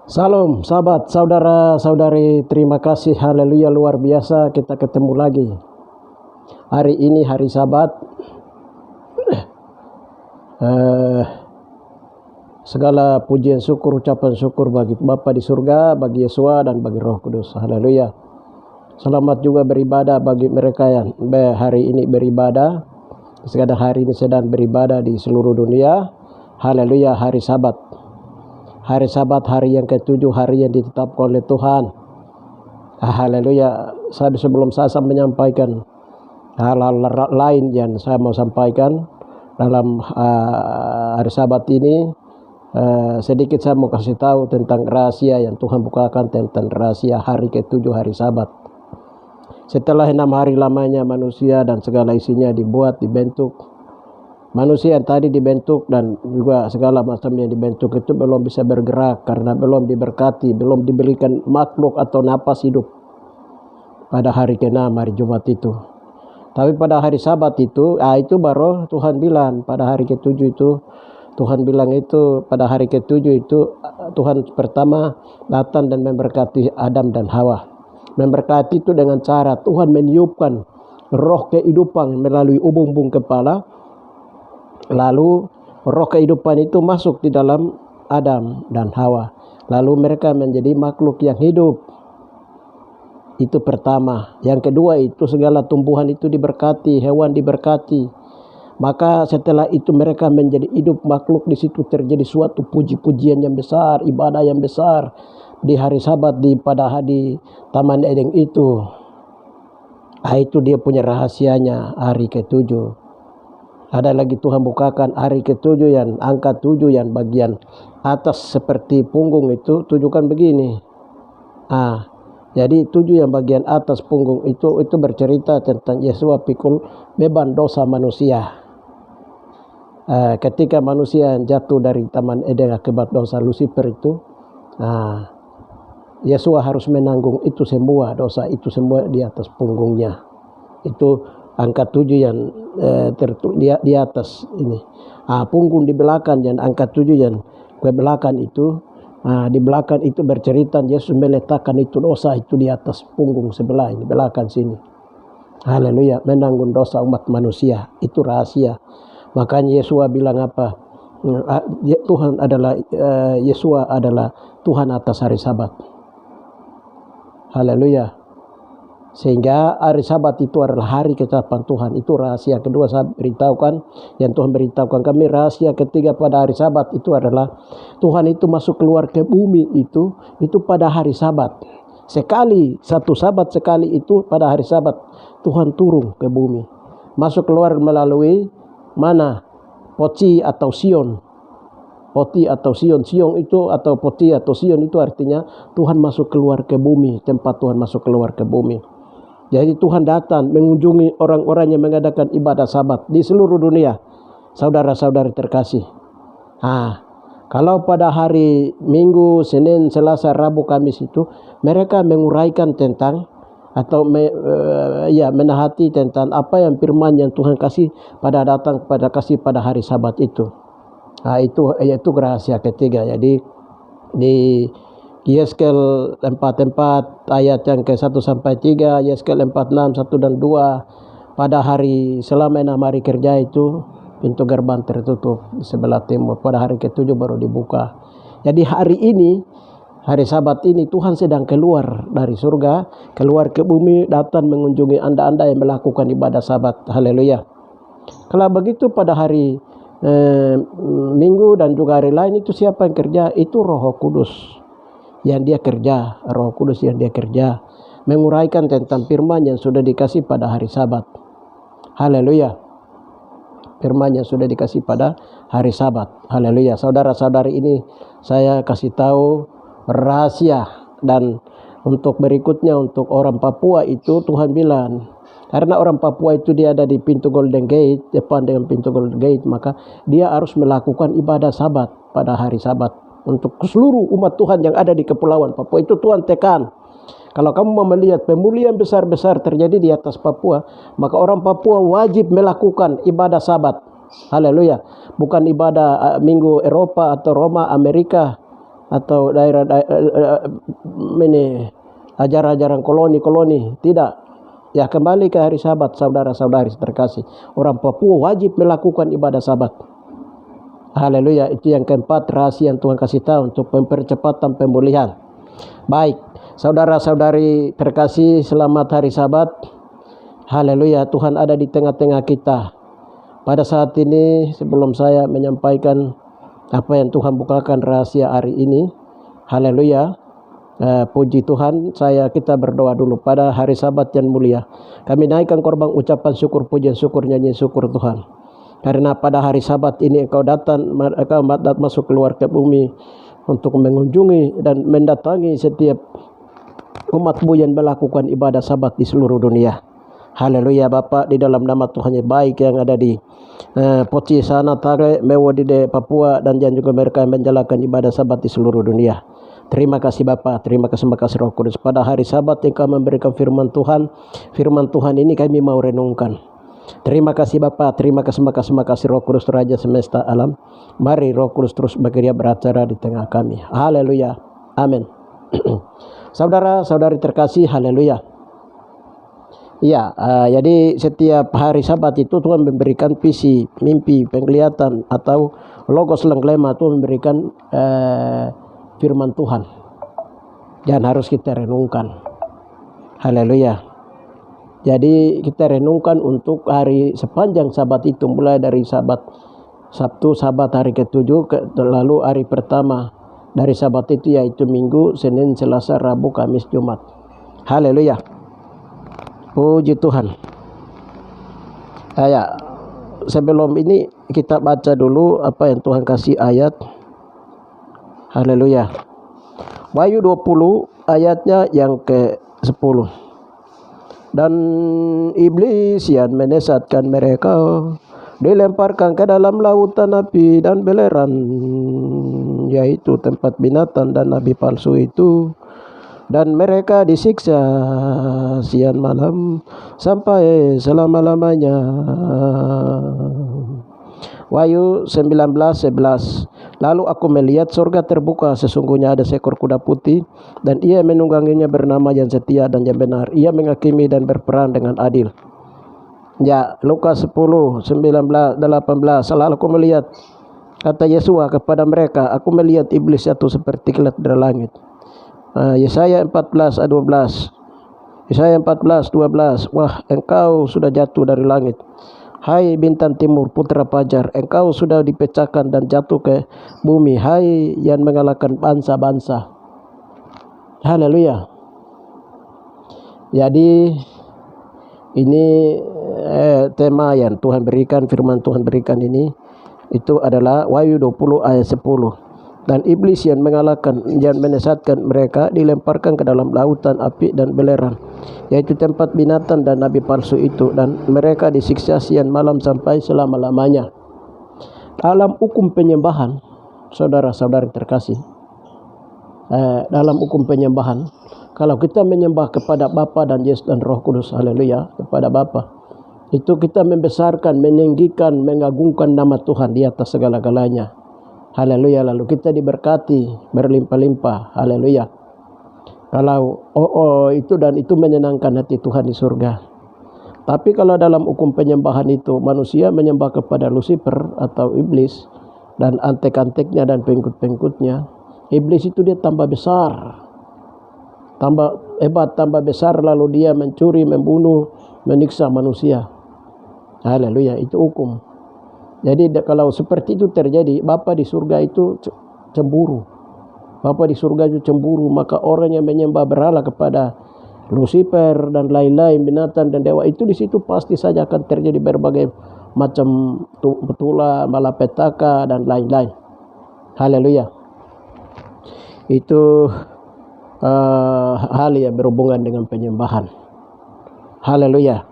Salam sahabat, saudara-saudari, terima kasih, haleluya, luar biasa kita ketemu lagi. Hari ini hari Sabat. Segala pujian syukur, ucapan syukur bagi Bapa di surga, bagi Yesua dan bagi Roh Kudus, haleluya. Selamat juga beribadah bagi mereka yang hari ini beribadah. Segala hari ini sedang beribadah di seluruh dunia, haleluya. Hari Sabat, hari Sabat, hari yang ketujuh, hari yang ditetapkan oleh Tuhan. Haleluya. Sebelum saya menyampaikan hal-hal lain yang saya mau sampaikan dalam hari Sabat ini, sedikit saya mau kasih tahu tentang rahasia yang Tuhan bukakan tentang rahasia hari ketujuh, hari Sabat. Setelah 6 hari lamanya manusia dan segala isinya dibentuk. Manusia yang tadi dibentuk dan juga segala macam yang dibentuk itu belum bisa bergerak karena belum diberkati, belum diberikan makhluk atau napas hidup pada hari ke-6, hari Jumat itu. Tapi pada hari Sabat itu baru Tuhan bilang pada hari ke-7 itu, Tuhan bilang itu pada hari ke-7 itu Tuhan pertama datang dan memberkati Adam dan Hawa. Memberkati itu dengan cara Tuhan meniupkan roh kehidupan melalui ubun-ubun kepala. Lalu roh kehidupan itu masuk di dalam Adam dan Hawa. Lalu mereka menjadi makhluk yang hidup. Itu pertama. Yang kedua itu segala tumbuhan itu diberkati, hewan diberkati. Maka setelah itu mereka menjadi hidup makhluk, di situ terjadi suatu puji-pujian yang besar, ibadah yang besar di hari Sabat di Taman Eden itu. Itu dia punya rahasianya hari ke-7. Ada lagi Tuhan bukakan hari ke-7 yang angka 7 yang bagian atas seperti punggung itu tujukan begini. Jadi 7 yang bagian atas punggung itu bercerita tentang Yesua pikul beban dosa manusia. Ketika manusia jatuh dari Taman Eden akibat dosa Lucifer itu, Yesua harus menanggung itu semua dosa itu semua di atas punggungnya. Itu angka 7 yang di atas ini. Punggung di belakang yang angka 7 yang ke belakang itu, di belakang itu bercerita Yesus meletakkan itu dosa itu di atas punggung sebelah ini, belakang sini. Haleluya, menanggung dosa umat manusia. Itu rahasia. Makanya Yesua bilang apa? Yesua adalah Tuhan atas hari Sabat. Haleluya. Sehingga hari Sabat itu adalah hari ketetapan Tuhan. Itu rahasia kedua saya beritahukan, yang Tuhan beritahukan kami. Rahasia ketiga pada hari Sabat itu adalah Tuhan itu masuk keluar ke bumi itu pada hari Sabat. Satu Sabat sekali itu pada hari Sabat Tuhan turun ke bumi. Masuk keluar melalui mana? Poti atau Sion. Poti atau Sion. Sion itu atau poti atau Sion itu artinya Tuhan masuk keluar ke bumi. Tempat Tuhan masuk keluar ke bumi. Jadi Tuhan datang mengunjungi orang-orang yang mengadakan ibadah Sabat di seluruh dunia. Saudara-saudari terkasih. Kalau pada hari Minggu, Senin, Selasa, Rabu, Kamis itu mereka menguraikan tentang atau menahati tentang apa yang firman yang Tuhan kasih pada hari Sabat itu. Itu rahasia ketiga. Jadi di Yeskel 4:4 ayat yang ke-1 sampai 3, Yeskel 4:6 1 dan 2. Pada hari selama 6 hari kerja itu pintu gerbang tertutup di sebelah timur. Pada hari ke-7 baru dibuka. Jadi hari ini, hari Sabat ini Tuhan sedang keluar dari surga, keluar ke bumi, datang mengunjungi anda-anda yang melakukan ibadah Sabat. Haleluya. Kalau begitu pada hari Minggu dan juga hari lain itu siapa yang kerja? Itu Roh Kudus yang dia kerja, Roh Kudus yang dia kerja, menguraikan tentang firman yang sudah dikasih pada hari Sabat. Haleluya. Firman yang sudah dikasih pada hari Sabat. Haleluya. Saudara-saudari, ini saya kasih tahu rahasia. Dan untuk berikutnya, untuk orang Papua itu Tuhan bilang, karena orang Papua itu dia ada di pintu Golden Gate, depan dengan pintu Golden Gate, maka dia harus melakukan ibadah Sabat pada hari Sabat. Untuk seluruh umat Tuhan yang ada di Kepulauan Papua itu Tuhan tekan. Kalau kamu mau melihat pemulihan besar-besar terjadi di atas Papua, maka orang Papua wajib melakukan ibadah Sabat. Haleluya. Bukan ibadah Minggu Eropa atau Roma, Amerika. atau daerah ini ajaran-ajaran koloni-koloni. Tidak. Ya, kembali ke hari Sabat, saudara-saudari terkasih. Orang Papua wajib melakukan ibadah Sabat. Haleluya. Itu yang keempat, rahasia yang Tuhan kasih tahu untuk percepatan pemulihan. Baik, saudara-saudari terkasih, selamat hari Sabat. Haleluya, Tuhan ada di tengah-tengah kita. Pada saat ini, sebelum saya menyampaikan apa yang Tuhan bukakan rahasia hari ini, haleluya, puji Tuhan, kita berdoa dulu pada hari Sabat yang mulia. Kami naikkan korban ucapan syukur, pujian syukur, nyanyi syukur Tuhan. Karena pada hari Sabat ini Engkau masuk keluar ke bumi untuk mengunjungi dan mendatangi setiap umat-Mu yang melakukan ibadah Sabat di seluruh dunia. Haleluya Bapa, di dalam nama Tuhan yang baik yang ada di Poci sana, Tare, Mewodi de Papua, dan juga mereka yang menjalankan ibadah Sabat di seluruh dunia. Terima kasih Bapa, terima kasih Roh Kudus. Pada hari Sabat Engkau memberikan firman Tuhan ini kami mau renungkan. Terima kasih Bapa, terima kasih Roh Kudus, Raja semesta alam. Mari Roh Kudus terus bekerja beracara di tengah kami. Haleluya, amin. Saudara-saudari terkasih, haleluya. Ya, jadi setiap hari Sabat itu Tuhan memberikan visi, mimpi, penglihatan atau logos lenglema. Tuhan memberikan firman Tuhan dan harus kita renungkan. Haleluya. Jadi kita renungkan untuk hari sepanjang Sabat itu, mulai dari Sabtu, Sabat hari ke-7, lalu hari pertama dari Sabat itu yaitu Minggu, Senin, Selasa, Rabu, Kamis, Jumat. Haleluya. Puji Tuhan. Ya, sebelum ini kita baca dulu apa yang Tuhan kasih ayat. Haleluya. Wahyu 20 ayatnya yang ke-10. Dan iblis yang menyesatkan mereka dilemparkan ke dalam lautan api dan belerang, yaitu tempat binatang dan nabi palsu itu. Dan mereka disiksa siang malam sampai selama-lamanya. Wahyu 19:11. Lalu aku melihat surga terbuka, sesungguhnya ada seekor kuda putih, dan ia menungganginya bernama yang setia dan yang benar. Ia menghakimi dan berperang dengan adil. Ya, Lukas 10:19-18. Lalu aku melihat, kata Yesus kepada mereka, aku melihat iblis jatuh seperti kilat dari langit. Yesaya 14:12. Yesaya 14:12. Wah, engkau sudah jatuh dari langit, hai bintang timur, putra fajar. Engkau sudah dipecahkan dan jatuh ke bumi, hai yang mengalahkan bangsa-bangsa. Haleluya. Jadi ini tema yang Tuhan berikan, firman Tuhan berikan ini, itu adalah Wahyu 20 ayat 10. Dan iblis yang mengalahkan, yang menyesatkan mereka dilemparkan ke dalam lautan api dan belerang, yaitu tempat binatang dan nabi palsu itu, dan mereka disiksa siang malam sampai selama-lamanya. Dalam hukum penyembahan, saudara-saudari terkasih, dalam hukum penyembahan, kalau kita menyembah kepada Bapa dan Yesus dan Roh Kudus, haleluya, kepada Bapa, itu kita membesarkan, meninggikan, mengagungkan nama Tuhan di atas segala-galanya. Haleluya. Lalu kita diberkati berlimpah-limpah. Haleluya. Kalau itu dan itu menyenangkan hati Tuhan di surga. Tapi kalau dalam hukum penyembahan itu manusia menyembah kepada Lucifer atau iblis dan antek-anteknya dan pengikut-pengikutnya, iblis itu dia tambah besar, tambah hebat, tambah besar, lalu dia mencuri, membunuh, menyiksa manusia. Haleluya, itu hukum. Jadi kalau seperti itu terjadi, Bapa di surga itu cemburu. Bapa di surga itu cemburu, maka orang yang menyembah berhala kepada Lucifer dan lain-lain binatang dan dewa itu, di situ pasti saja akan terjadi berbagai macam betula, malapetaka dan lain-lain. Haleluya. Itu hal yang berhubungan dengan penyembahan. Haleluya.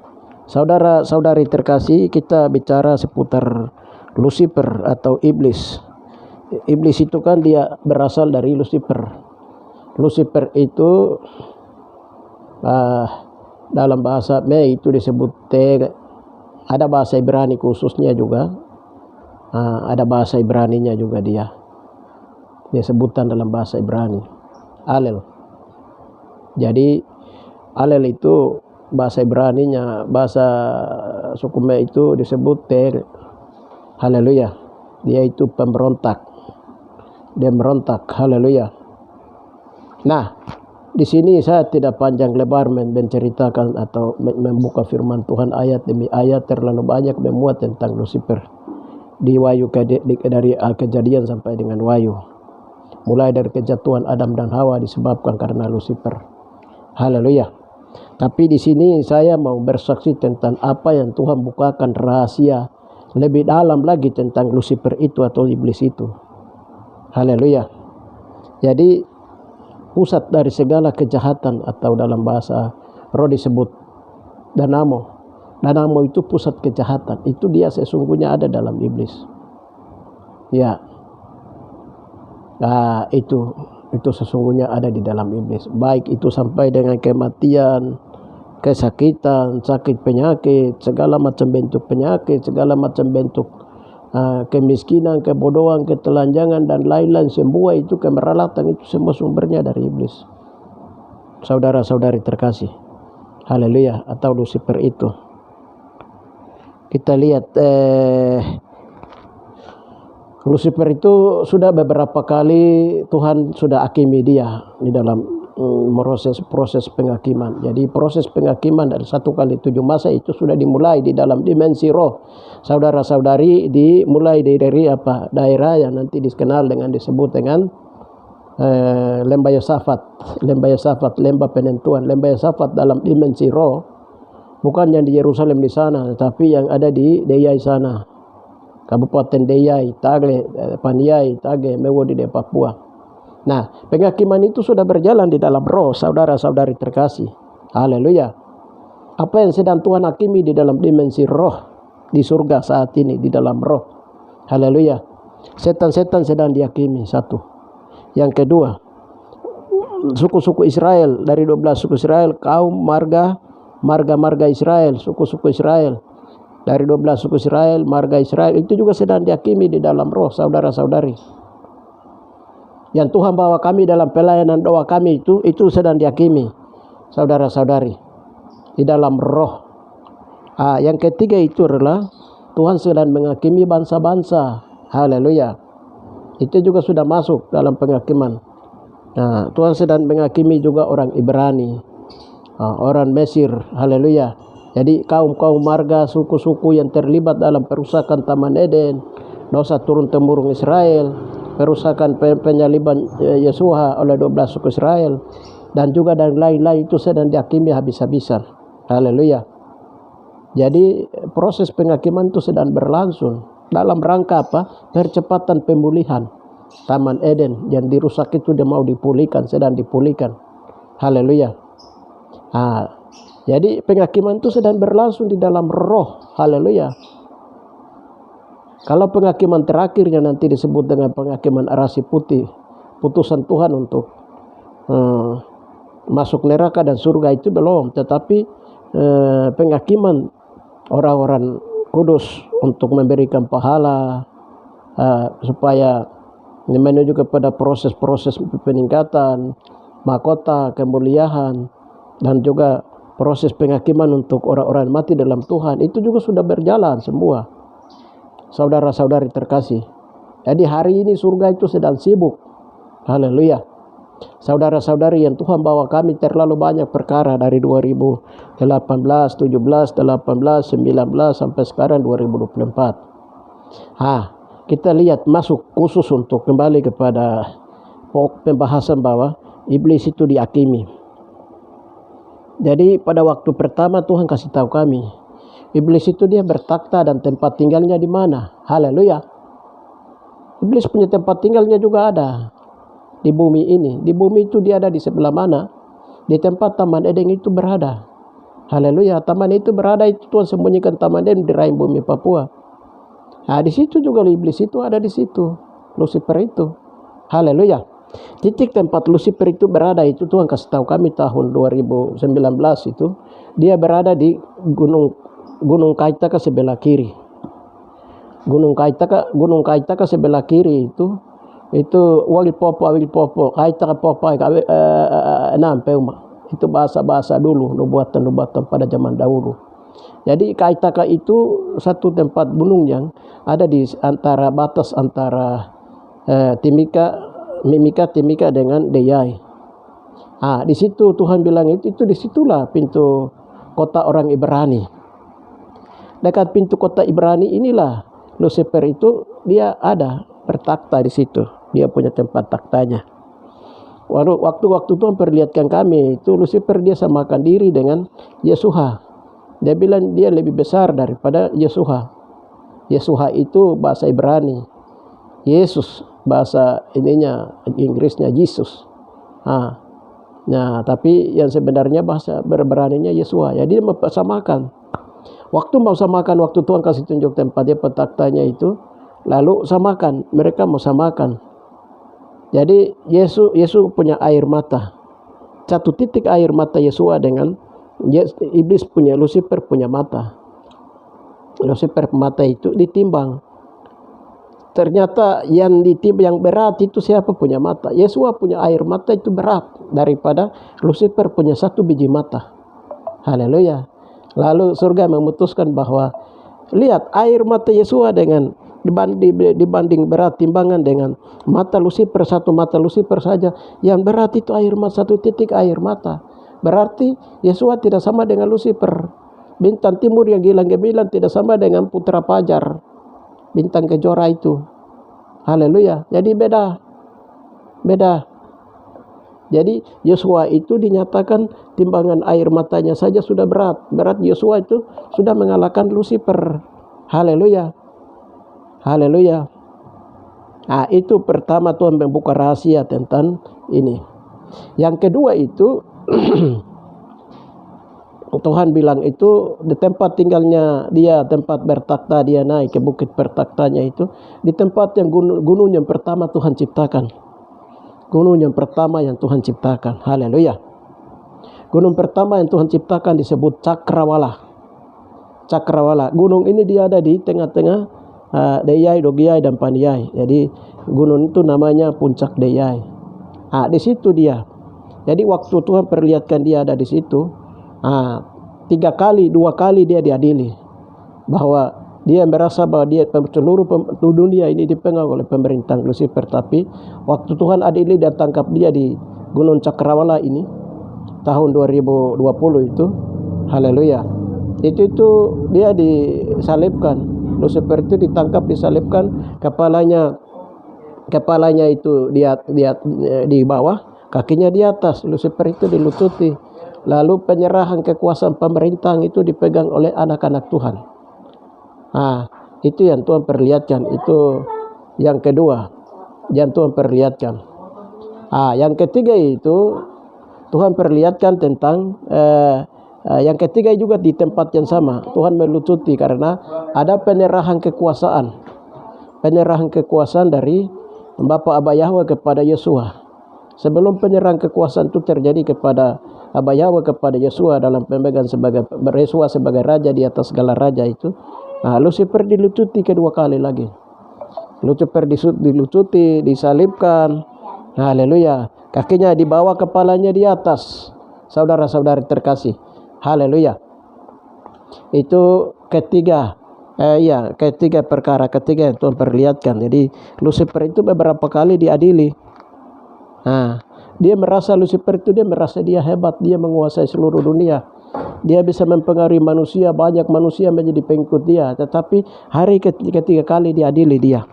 Saudara-saudari terkasih, kita bicara seputar Lucifer atau iblis. Iblis itu kan dia berasal dari Lucifer. Lucifer itu dalam bahasa itu disebut ada bahasa Ibrani khususnya juga, ada bahasa Ibraninya juga dia. Dia sebutan dalam bahasa Ibrani. Alel. Jadi Alel itu bahasa Ibraninya, bahasa Sukuma itu disebut Tel. Haleluya. Dia itu pemberontak. Dia merontak. Haleluya. Nah, di sini saya tidak panjang lebar menceritakan atau membuka firman Tuhan ayat demi ayat, terlalu banyak memuat tentang Lucifer di Wahyu dari Kejadian sampai dengan Wahyu. Mulai dari kejatuhan Adam dan Hawa disebabkan karena Lucifer. Haleluya. Tapi di sini saya mau bersaksi tentang apa yang Tuhan bukakan rahasia lebih dalam lagi tentang Lucifer itu atau iblis itu. Haleluya. Jadi pusat dari segala kejahatan atau dalam bahasa roh disebut Danamo. Danamo itu pusat kejahatan. Itu dia sesungguhnya ada dalam iblis. Ya. Nah, itu sesungguhnya ada di dalam iblis. Baik itu sampai dengan kematian, kesakitan, sakit penyakit, segala macam bentuk penyakit, segala macam bentuk kemiskinan, kebodohan, ketelanjangan dan lain-lain, semua itu kemeralatan itu semua sumbernya dari iblis. Saudara-saudari terkasih. Haleluya. Atau Lucifer itu. Kita lihat Lucifer itu sudah beberapa kali Tuhan sudah hakimi dia di dalam proses penghakiman. Jadi proses penghakiman dari 1 kali 7 masa itu sudah dimulai di dalam dimensi roh. Saudara-saudari, dimulai dari daerah yang nanti dikenal dengan disebut dengan lembah Yosafat, lembah penentuan. Lembah Yosafat dalam dimensi roh bukan yang di Yerusalem di sana, tetapi yang ada di Deyai sana, Kabupaten Deyai, Tage, Paniai, Tage, Mewodi di Papua. Nah, penghakiman itu sudah berjalan di dalam roh, saudara-saudari terkasih. Haleluya. Apa yang sedang Tuhan hakimi di dalam dimensi roh di surga saat ini di dalam roh. Haleluya. Setan-setan sedang dihakimi, satu. Yang kedua, suku-suku Israel, dari 12 suku Israel, kaum marga Israel, suku-suku Israel. Dari 12 suku Israel, marga Israel itu juga sedang dihakimi di dalam roh, saudara-saudari. Yang Tuhan bawa kami dalam pelayanan doa kami itu sedang dihakimi, saudara-saudari, di dalam roh. Yang ketiga itu adalah Tuhan sedang menghakimi bangsa-bangsa. Haleluya. Itu juga sudah masuk dalam penghakiman. Nah, Tuhan sedang menghakimi juga orang Ibrani, orang Mesir. Haleluya. Jadi kaum-kaum marga, suku-suku yang terlibat dalam perusakan Taman Eden, dosa turun-temurun Israel, perusakan penyaliban Yesua oleh 12 suku Israel, dan juga dan lain-lain itu sedang dihakimi habis-habisan. Haleluya. Jadi proses penghakiman itu sedang berlangsung dalam rangka apa? Percepatan pemulihan Taman Eden yang dirusak itu dia mau dipulihkan, sedang dipulihkan. Haleluya. Jadi penghakiman itu sedang berlangsung di dalam roh. Haleluya. Kalau penghakiman terakhirnya nanti disebut dengan penghakiman rasi putih, putusan Tuhan untuk masuk neraka dan surga itu belum, tetapi penghakiman orang-orang kudus untuk memberikan pahala supaya menuju kepada proses-proses peningkatan mahkota kemuliaan, dan juga proses penghakiman untuk orang-orang mati dalam Tuhan itu juga sudah berjalan semua, saudara-saudari terkasih. Jadi hari ini surga itu sedang sibuk. Haleluya. Saudara-saudari yang Tuhan bawa kami terlalu banyak perkara dari 2018, 17, 18, 19 sampai sekarang 2024. Kita lihat masuk khusus untuk kembali kepada pembahasan bahwa iblis itu dihakimi. Jadi pada waktu pertama Tuhan kasih tahu kami, iblis itu dia bertakhta dan tempat tinggalnya di mana? Haleluya. Iblis punya tempat tinggalnya juga ada di bumi ini. Di bumi itu dia ada di sebelah mana? Di tempat Taman Eden itu berada. Haleluya. Taman itu berada, itu Tuhan sembunyikan Taman Eden di rahim bumi Papua. Di situ juga iblis itu ada di situ. Lucifer itu. Haleluya. Titik tempat Lucifer itu berada itu Tuhan kasih tahu kami tahun 2019 itu. Dia berada di Gunung Kaitaka sebelah kiri. Gunung Kaitaka sebelah kiri itu Itu wali popo kaita popo enam peuma. Itu bahasa-bahasa dulu, nubuatan-nubuatan pada zaman dahulu. Jadi Kaitaka itu satu tempat gunung yang ada di antara batas antara Timika dengan Deyai. Di situ Tuhan bilang itu disitulah pintu kota orang Ibrani. Dekat pintu kota Ibrani inilah Lucifer itu dia ada bertakhta di situ. Dia punya tempat taktanya. Waktu Tuhan perlihatkan kami itu Lucifer dia samakan diri dengan Yesuha. Dia bilang dia lebih besar daripada Yesuha. Yesuha itu bahasa Ibrani. Yesus bahasa Inggrisnya Jesus. Nah, tapi yang sebenarnya bahasa beraninya Yesuha. Jadi dia mempersamakan. Waktu mau samakan, waktu Tuhan kasih tunjuk tempat dia petaktanya itu, lalu samakan, mereka mau samakan. Jadi Yesus punya air mata. Satu titik air mata Yesua dengan iblis punya, Lucifer punya mata. Lucifer mata itu ditimbang. Ternyata yang ditimbang yang berat itu siapa punya mata? Yesua punya air mata itu berat daripada Lucifer punya satu biji mata. Haleluya. Lalu surga memutuskan bahwa lihat air mata Yesua dengan dibanding berat timbangan dengan mata Lucifer, satu mata Lucifer saja yang berat itu air mata, satu titik air mata. Berarti Yesua tidak sama dengan Lucifer. Bintang timur yang gilang gemilang tidak sama dengan putra fajar, bintang kejora itu. Haleluya. Jadi beda. Jadi Yesua itu dinyatakan timbangan air matanya saja sudah berat. Berat Yesua itu sudah mengalahkan Lucifer. Haleluya. Itu pertama Tuhan membuka rahasia tentang ini. Yang kedua itu Tuhan bilang itu di tempat tinggalnya dia, tempat bertakhta dia naik ke bukit bertakhtanya itu, di tempat yang gunung yang pertama Tuhan ciptakan. Gunung yang pertama yang Tuhan ciptakan. Haleluya. Gunung pertama yang Tuhan ciptakan disebut Cakrawala. Gunung ini dia ada di tengah-tengah Deyai, Dogiai dan Pandiai. Jadi gunung itu namanya puncak Deyai. Di situ dia. Jadi waktu Tuhan perlihatkan dia ada di situ, 2 kali dia diadili. Bahwa dia merasa bahwa dia seluruh dunia ini dipegang oleh pemerintahan Lucifer. Tapi waktu Tuhan adili dan tangkap dia di Gunung Cakrawala ini tahun 2020 itu, haleluya. Itu dia disalibkan. Lucifer itu ditangkap, disalibkan, kepalanya itu dia di bawah, kakinya di atas. Lucifer itu dilucuti. Lalu penyerahan kekuasaan pemerintahan itu dipegang oleh anak-anak Tuhan. Itu yang Tuhan perlihatkan. Itu yang kedua yang Tuhan perlihatkan. Yang ketiga itu Tuhan perlihatkan tentang yang ketiga juga di tempat yang sama. Tuhan melucuti karena ada penyerahan kekuasaan dari Bapa Aba Yahweh kepada Yesua. Sebelum penyerahan kekuasaan itu terjadi kepada Aba Yahweh kepada Yesua dalam pemegang sebagai Yesua sebagai raja di atas segala raja itu, Lucifer dilucuti kedua kali lagi. Lucifer dilucuti, disalibkan. Haleluya. Kakinya di bawah, kepalanya di atas. Saudara-saudari terkasih. Haleluya. Itu ketiga perkara ketiga yang Tuhan perlihatkan. Jadi Lucifer itu beberapa kali diadili. Dia merasa dia hebat, dia menguasai seluruh dunia. Dia bisa mempengaruhi manusia, banyak manusia menjadi pengikut dia. Tetapi hari ketiga kali diadili dia.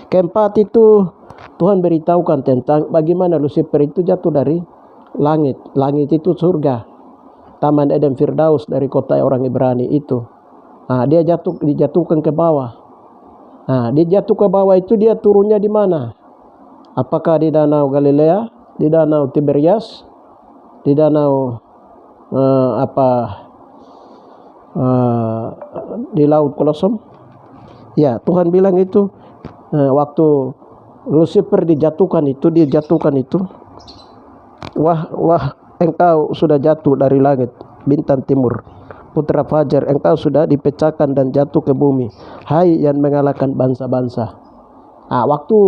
Keempat itu Tuhan beritahukan tentang bagaimana Lucifer itu jatuh dari langit. Langit itu surga. Taman Eden Firdaus dari kota orang Ibrani itu. Dia dijatuhkan ke bawah. Dia jatuh ke bawah itu dia turunnya di mana? Apakah di Danau Galilea, di Danau Tiberias, di Danau di Laut Kolosom? Ya, Tuhan bilang itu waktu Lucifer dijatuhkan itu, wah engkau sudah jatuh dari langit, bintang timur, putra fajar, engkau sudah dipecahkan dan jatuh ke bumi, hai yang mengalahkan bangsa-bangsa. Waktu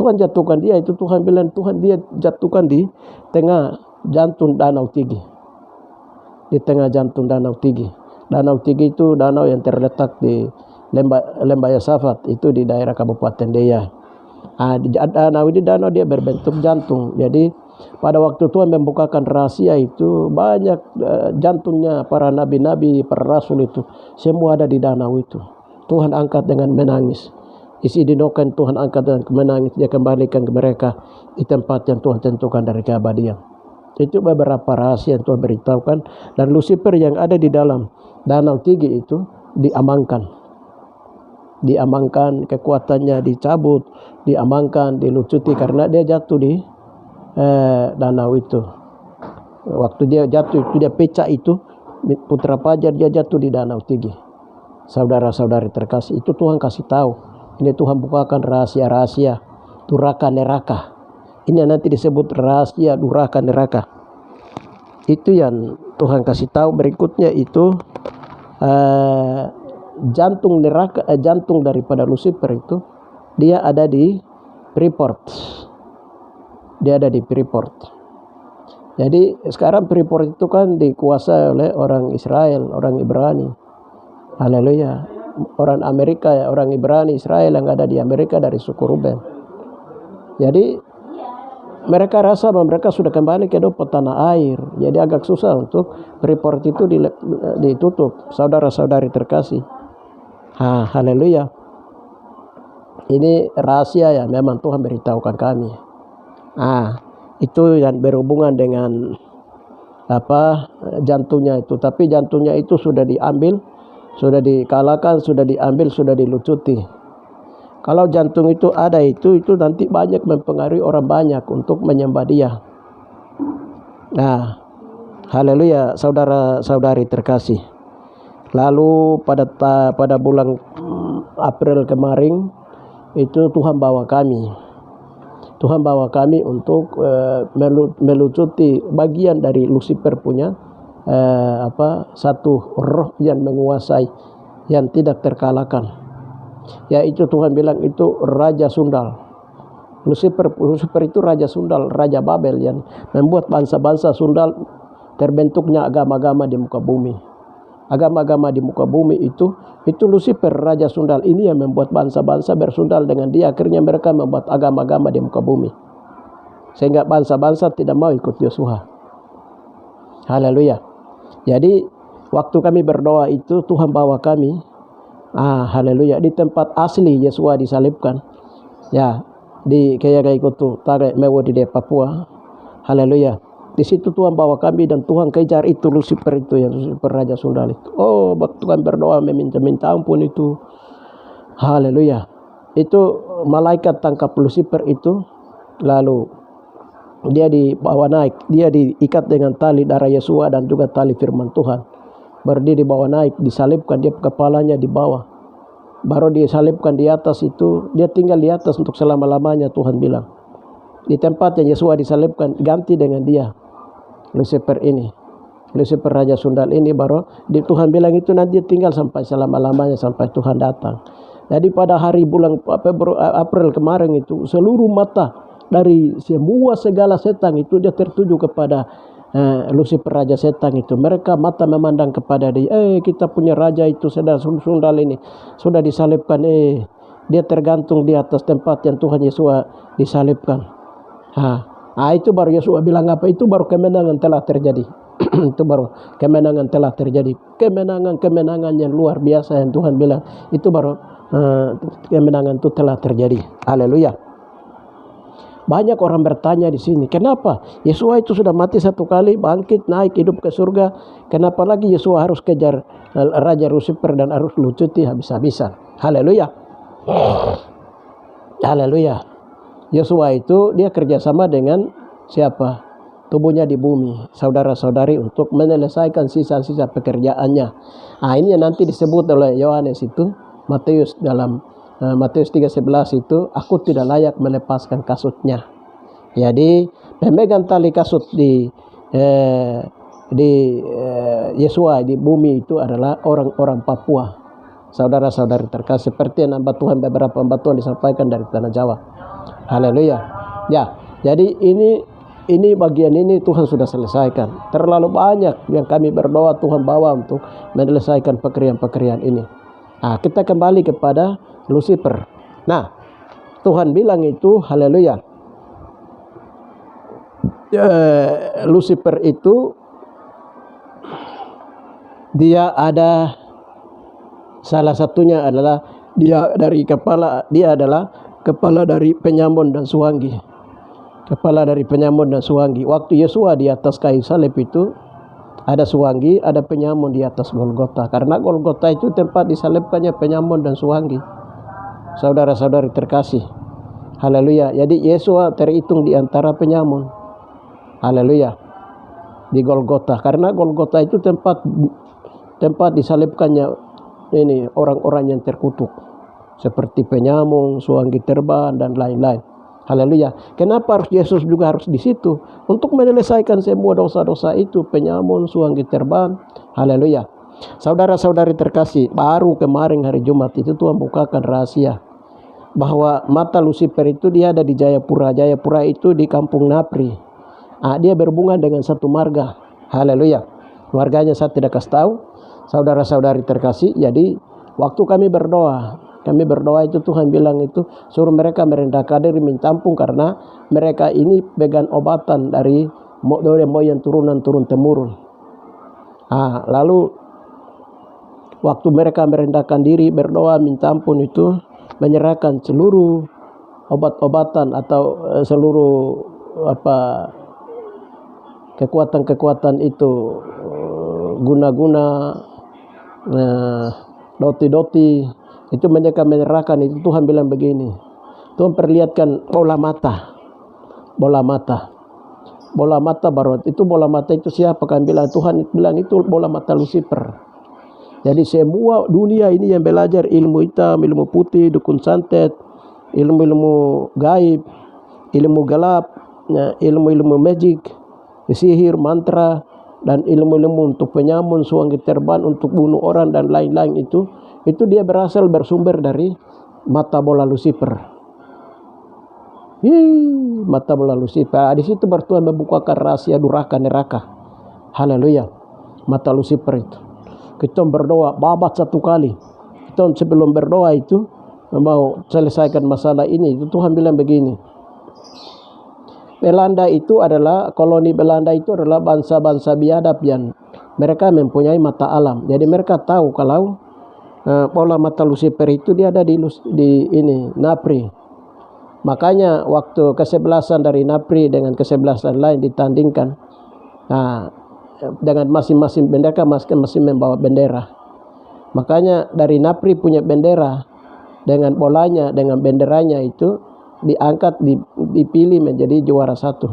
Tuhan jatuhkan dia itu, Tuhan bilang Tuhan dia jatuhkan di tengah jantung Danau Tigris. Di tengah jantung Danau Tigris. Danau Tigris itu danau yang terletak di Lembah Yosafat, itu di daerah Kabupaten Deya. Danau ini danau dia berbentuk jantung. Jadi pada waktu Tuhan membukakan rahasia itu, banyak jantungnya para nabi-nabi, para rasul itu semua ada di danau itu. Tuhan angkat dengan menangis. Isi dinokan Tuhan angkat dan menangis, dia kembalikan ke mereka di tempat yang Tuhan tentukan dari keabadian. Itu beberapa rahasia yang Tuhan beritahukan. Dan Lucifer yang ada di dalam Danau Tigris itu diamankan, kekuatannya dicabut, diamankan, dilucuti karena dia jatuh di danau itu. Waktu dia jatuh itu, dia pecah itu, putra fajar, dia jatuh di Danau Tigris. Saudara-saudari terkasih, itu Tuhan kasih tahu. Ini Tuhan bukakan rahasia-rahasia duraka neraka. Ini nanti disebut rahasia duraka neraka. Itu yang Tuhan kasih tahu. Berikutnya itu jantung neraka, jantung daripada Lucifer itu dia ada di Freeport. Dia ada di Freeport. Jadi sekarang Freeport itu kan dikuasai oleh orang Israel, orang Ibrani. Haleluya. Orang Amerika, orang Ibrani, Israel yang ada di Amerika dari suku Ruben. Jadi mereka rasa bahwa mereka sudah kembali ke tanah air. Jadi agak susah untuk Freeport itu ditutup. Saudara-saudari terkasih. Haleluya. Ini rahasia ya, memang Tuhan beritahukan kami. Itu yang berhubungan dengan jantungnya itu. Tapi jantungnya itu sudah diambil, sudah dikalahkan, sudah diambil, sudah dilucuti. Kalau jantung itu ada itu nanti banyak mempengaruhi orang banyak untuk menyembah dia. Haleluya, saudara-saudari terkasih. Lalu pada bulan April kemarin itu Tuhan bawa kami untuk melucuti bagian dari Lucifer punya satu roh yang menguasai, yang tidak terkalahkan, yaitu Tuhan bilang itu Raja Sundal. Lucifer itu Raja Sundal, Raja Babel yang membuat bangsa-bangsa Sundal, terbentuknya agama-agama di muka bumi. Agama-agama di muka bumi itu Lucifer, Raja Sundal ini yang membuat bangsa-bangsa bersundal dengan dia. Akhirnya mereka membuat agama-agama di muka bumi, sehingga bangsa-bangsa tidak mau ikut Yeshua. Haleluya. Jadi waktu kami berdoa itu Tuhan bawa kami, haleluya, di tempat asli Yeshua disalibkan, ya, di Kayagaikutu Tare Mewo di Papua. Haleluya. Di situ Tuhan bawa kami dan Tuhan kejar itu Lucifer itu, yang Lucifer Raja Sundal itu. Waktu kami berdoa meminta ampun itu. Haleluya. Itu malaikat tangkap Lucifer itu, lalu dia dibawa naik, dia diikat dengan tali darah Yeshua dan juga tali firman Tuhan. Baru dia dibawa naik, disalibkan, dia kepalanya di bawah. Baru disalibkan di atas itu, dia tinggal di atas untuk selama-lamanya. Tuhan bilang di tempat yang Yeshua disalibkan, ganti dengan dia, Lucifer ini, Lucifer Raja Sundal ini. Baru Tuhan bilang itu nanti dia tinggal sampai selama-lamanya, sampai Tuhan datang. Jadi pada hari bulan April kemarin itu, seluruh mata dari semua segala setan itu dia tertuju kepada Lucifer Raja Setan itu. Mereka mata memandang kepada dia. Kita punya raja itu sudah Sundal ini sudah disalibkan. Dia tergantung di atas tempat yang Tuhan Yesus disalibkan. Itu baru Yesus bilang apa? Itu baru kemenangan telah terjadi. Itu baru kemenangan telah terjadi. Kemenangan yang luar biasa yang Tuhan bilang. Itu baru kemenangan itu telah terjadi. Haleluya. Banyak orang bertanya di sini, kenapa Yeshua itu sudah mati satu kali, bangkit, naik, hidup ke surga, kenapa lagi Yeshua harus kejar Raja Lucifer dan harus lucuti habis-habisan? Haleluya. Haleluya. Yeshua itu dia kerjasama dengan siapa? Tubuhnya di bumi, saudara-saudari, untuk menyelesaikan sisa-sisa pekerjaannya. Ini yang nanti disebut oleh Yohanes itu, Matius dalam Matius 3:11 itu, aku tidak layak melepaskan kasutnya. Jadi pemegang tali kasut di Yeshua di bumi itu adalah orang-orang Papua. Saudara-saudari terkasih, seperti yang Tuhan beberapa hamba Tuhan disampaikan dari tanah Jawa. Haleluya. Ya, jadi ini bagian ini Tuhan sudah selesaikan. Terlalu banyak yang kami berdoa Tuhan bawa untuk menyelesaikan pekerjaan-pekerjaan ini. Nah, kita kembali kepada Lucifer. Nah, Tuhan bilang itu, haleluya, Lucifer itu dia ada, salah satunya adalah dia adalah kepala dari penyamun dan suwangi. Kepala dari penyamun dan suwangi. Waktu Yesua di atas kayu salib itu ada suwangi, ada penyamun di atas Golgota. Karena Golgota itu tempat disalibkannya penyamun dan suwangi. Saudara-saudari terkasih, haleluya. Jadi Yesua terhitung di antara penyamun, haleluya, di Golgota. Karena Golgota itu tempat disalibkannya ini orang-orang yang terkutuk, seperti penyamun, suwangi terbang dan lain-lain. Haleluya. Kenapa Yesus juga harus di situ? Untuk menyelesaikan semua dosa-dosa itu, penyamun, suwangi terbang. Haleluya. Saudara-saudari terkasih, baru kemarin hari Jumat itu Tuhan bukakan rahasia bahwa mata Lucifer itu dia ada di Jayapura. Jayapura itu di Kampung Napri. Dia berhubungan dengan satu marga. Haleluya. Marganya saya tidak kasih tahu. Saudara-saudari terkasih, jadi waktu kami berdoa itu Tuhan bilang itu suruh mereka merendahkan diri, minta ampun, karena mereka ini pegang obatan dari moyang turunan turun temurun. Lalu waktu mereka merendahkan diri berdoa minta ampun itu, menyerahkan seluruh obat-obatan atau seluruh kekuatan-kekuatan itu, guna-guna, doti-doti, itu mereka menyerahkan itu. Tuhan bilang begini, Tuhan perlihatkan bola mata baru itu. Bola mata itu siapa? Kan bilang Tuhan bilang itu bola mata Lucifer. Jadi semua dunia ini yang belajar ilmu hitam, ilmu putih, dukun santet, ilmu-ilmu gaib, ilmu gelap, ilmu-ilmu magic, sihir, mantra, dan ilmu-ilmu untuk penyamun, suwangi terbang, untuk bunuh orang dan lain-lain itu dia bersumber dari mata bola Lucifer. Mata bola Lucifer. Di situ Tuhan membukakan rahasia durhaka neraka. Haleluya. Mata Lucifer itu. Kita berdoa babat satu kali. Kita sebelum berdoa itu mau selesaikan masalah ini, itu Tuhan bilang begini. Belanda itu adalah, koloni Belanda itu adalah bangsa-bangsa biadab yang mereka mempunyai mata alam. Jadi mereka tahu kalau bola mata Lucifer itu dia ada di Napri. Makanya waktu kesebelasan dari Napri dengan kesebelasan lain ditandingkan, dengan masing-masing bendera, masing-masing membawa bendera. Makanya dari Napri punya bendera dengan bolanya, dengan benderanya itu diangkat, dipilih menjadi juara satu.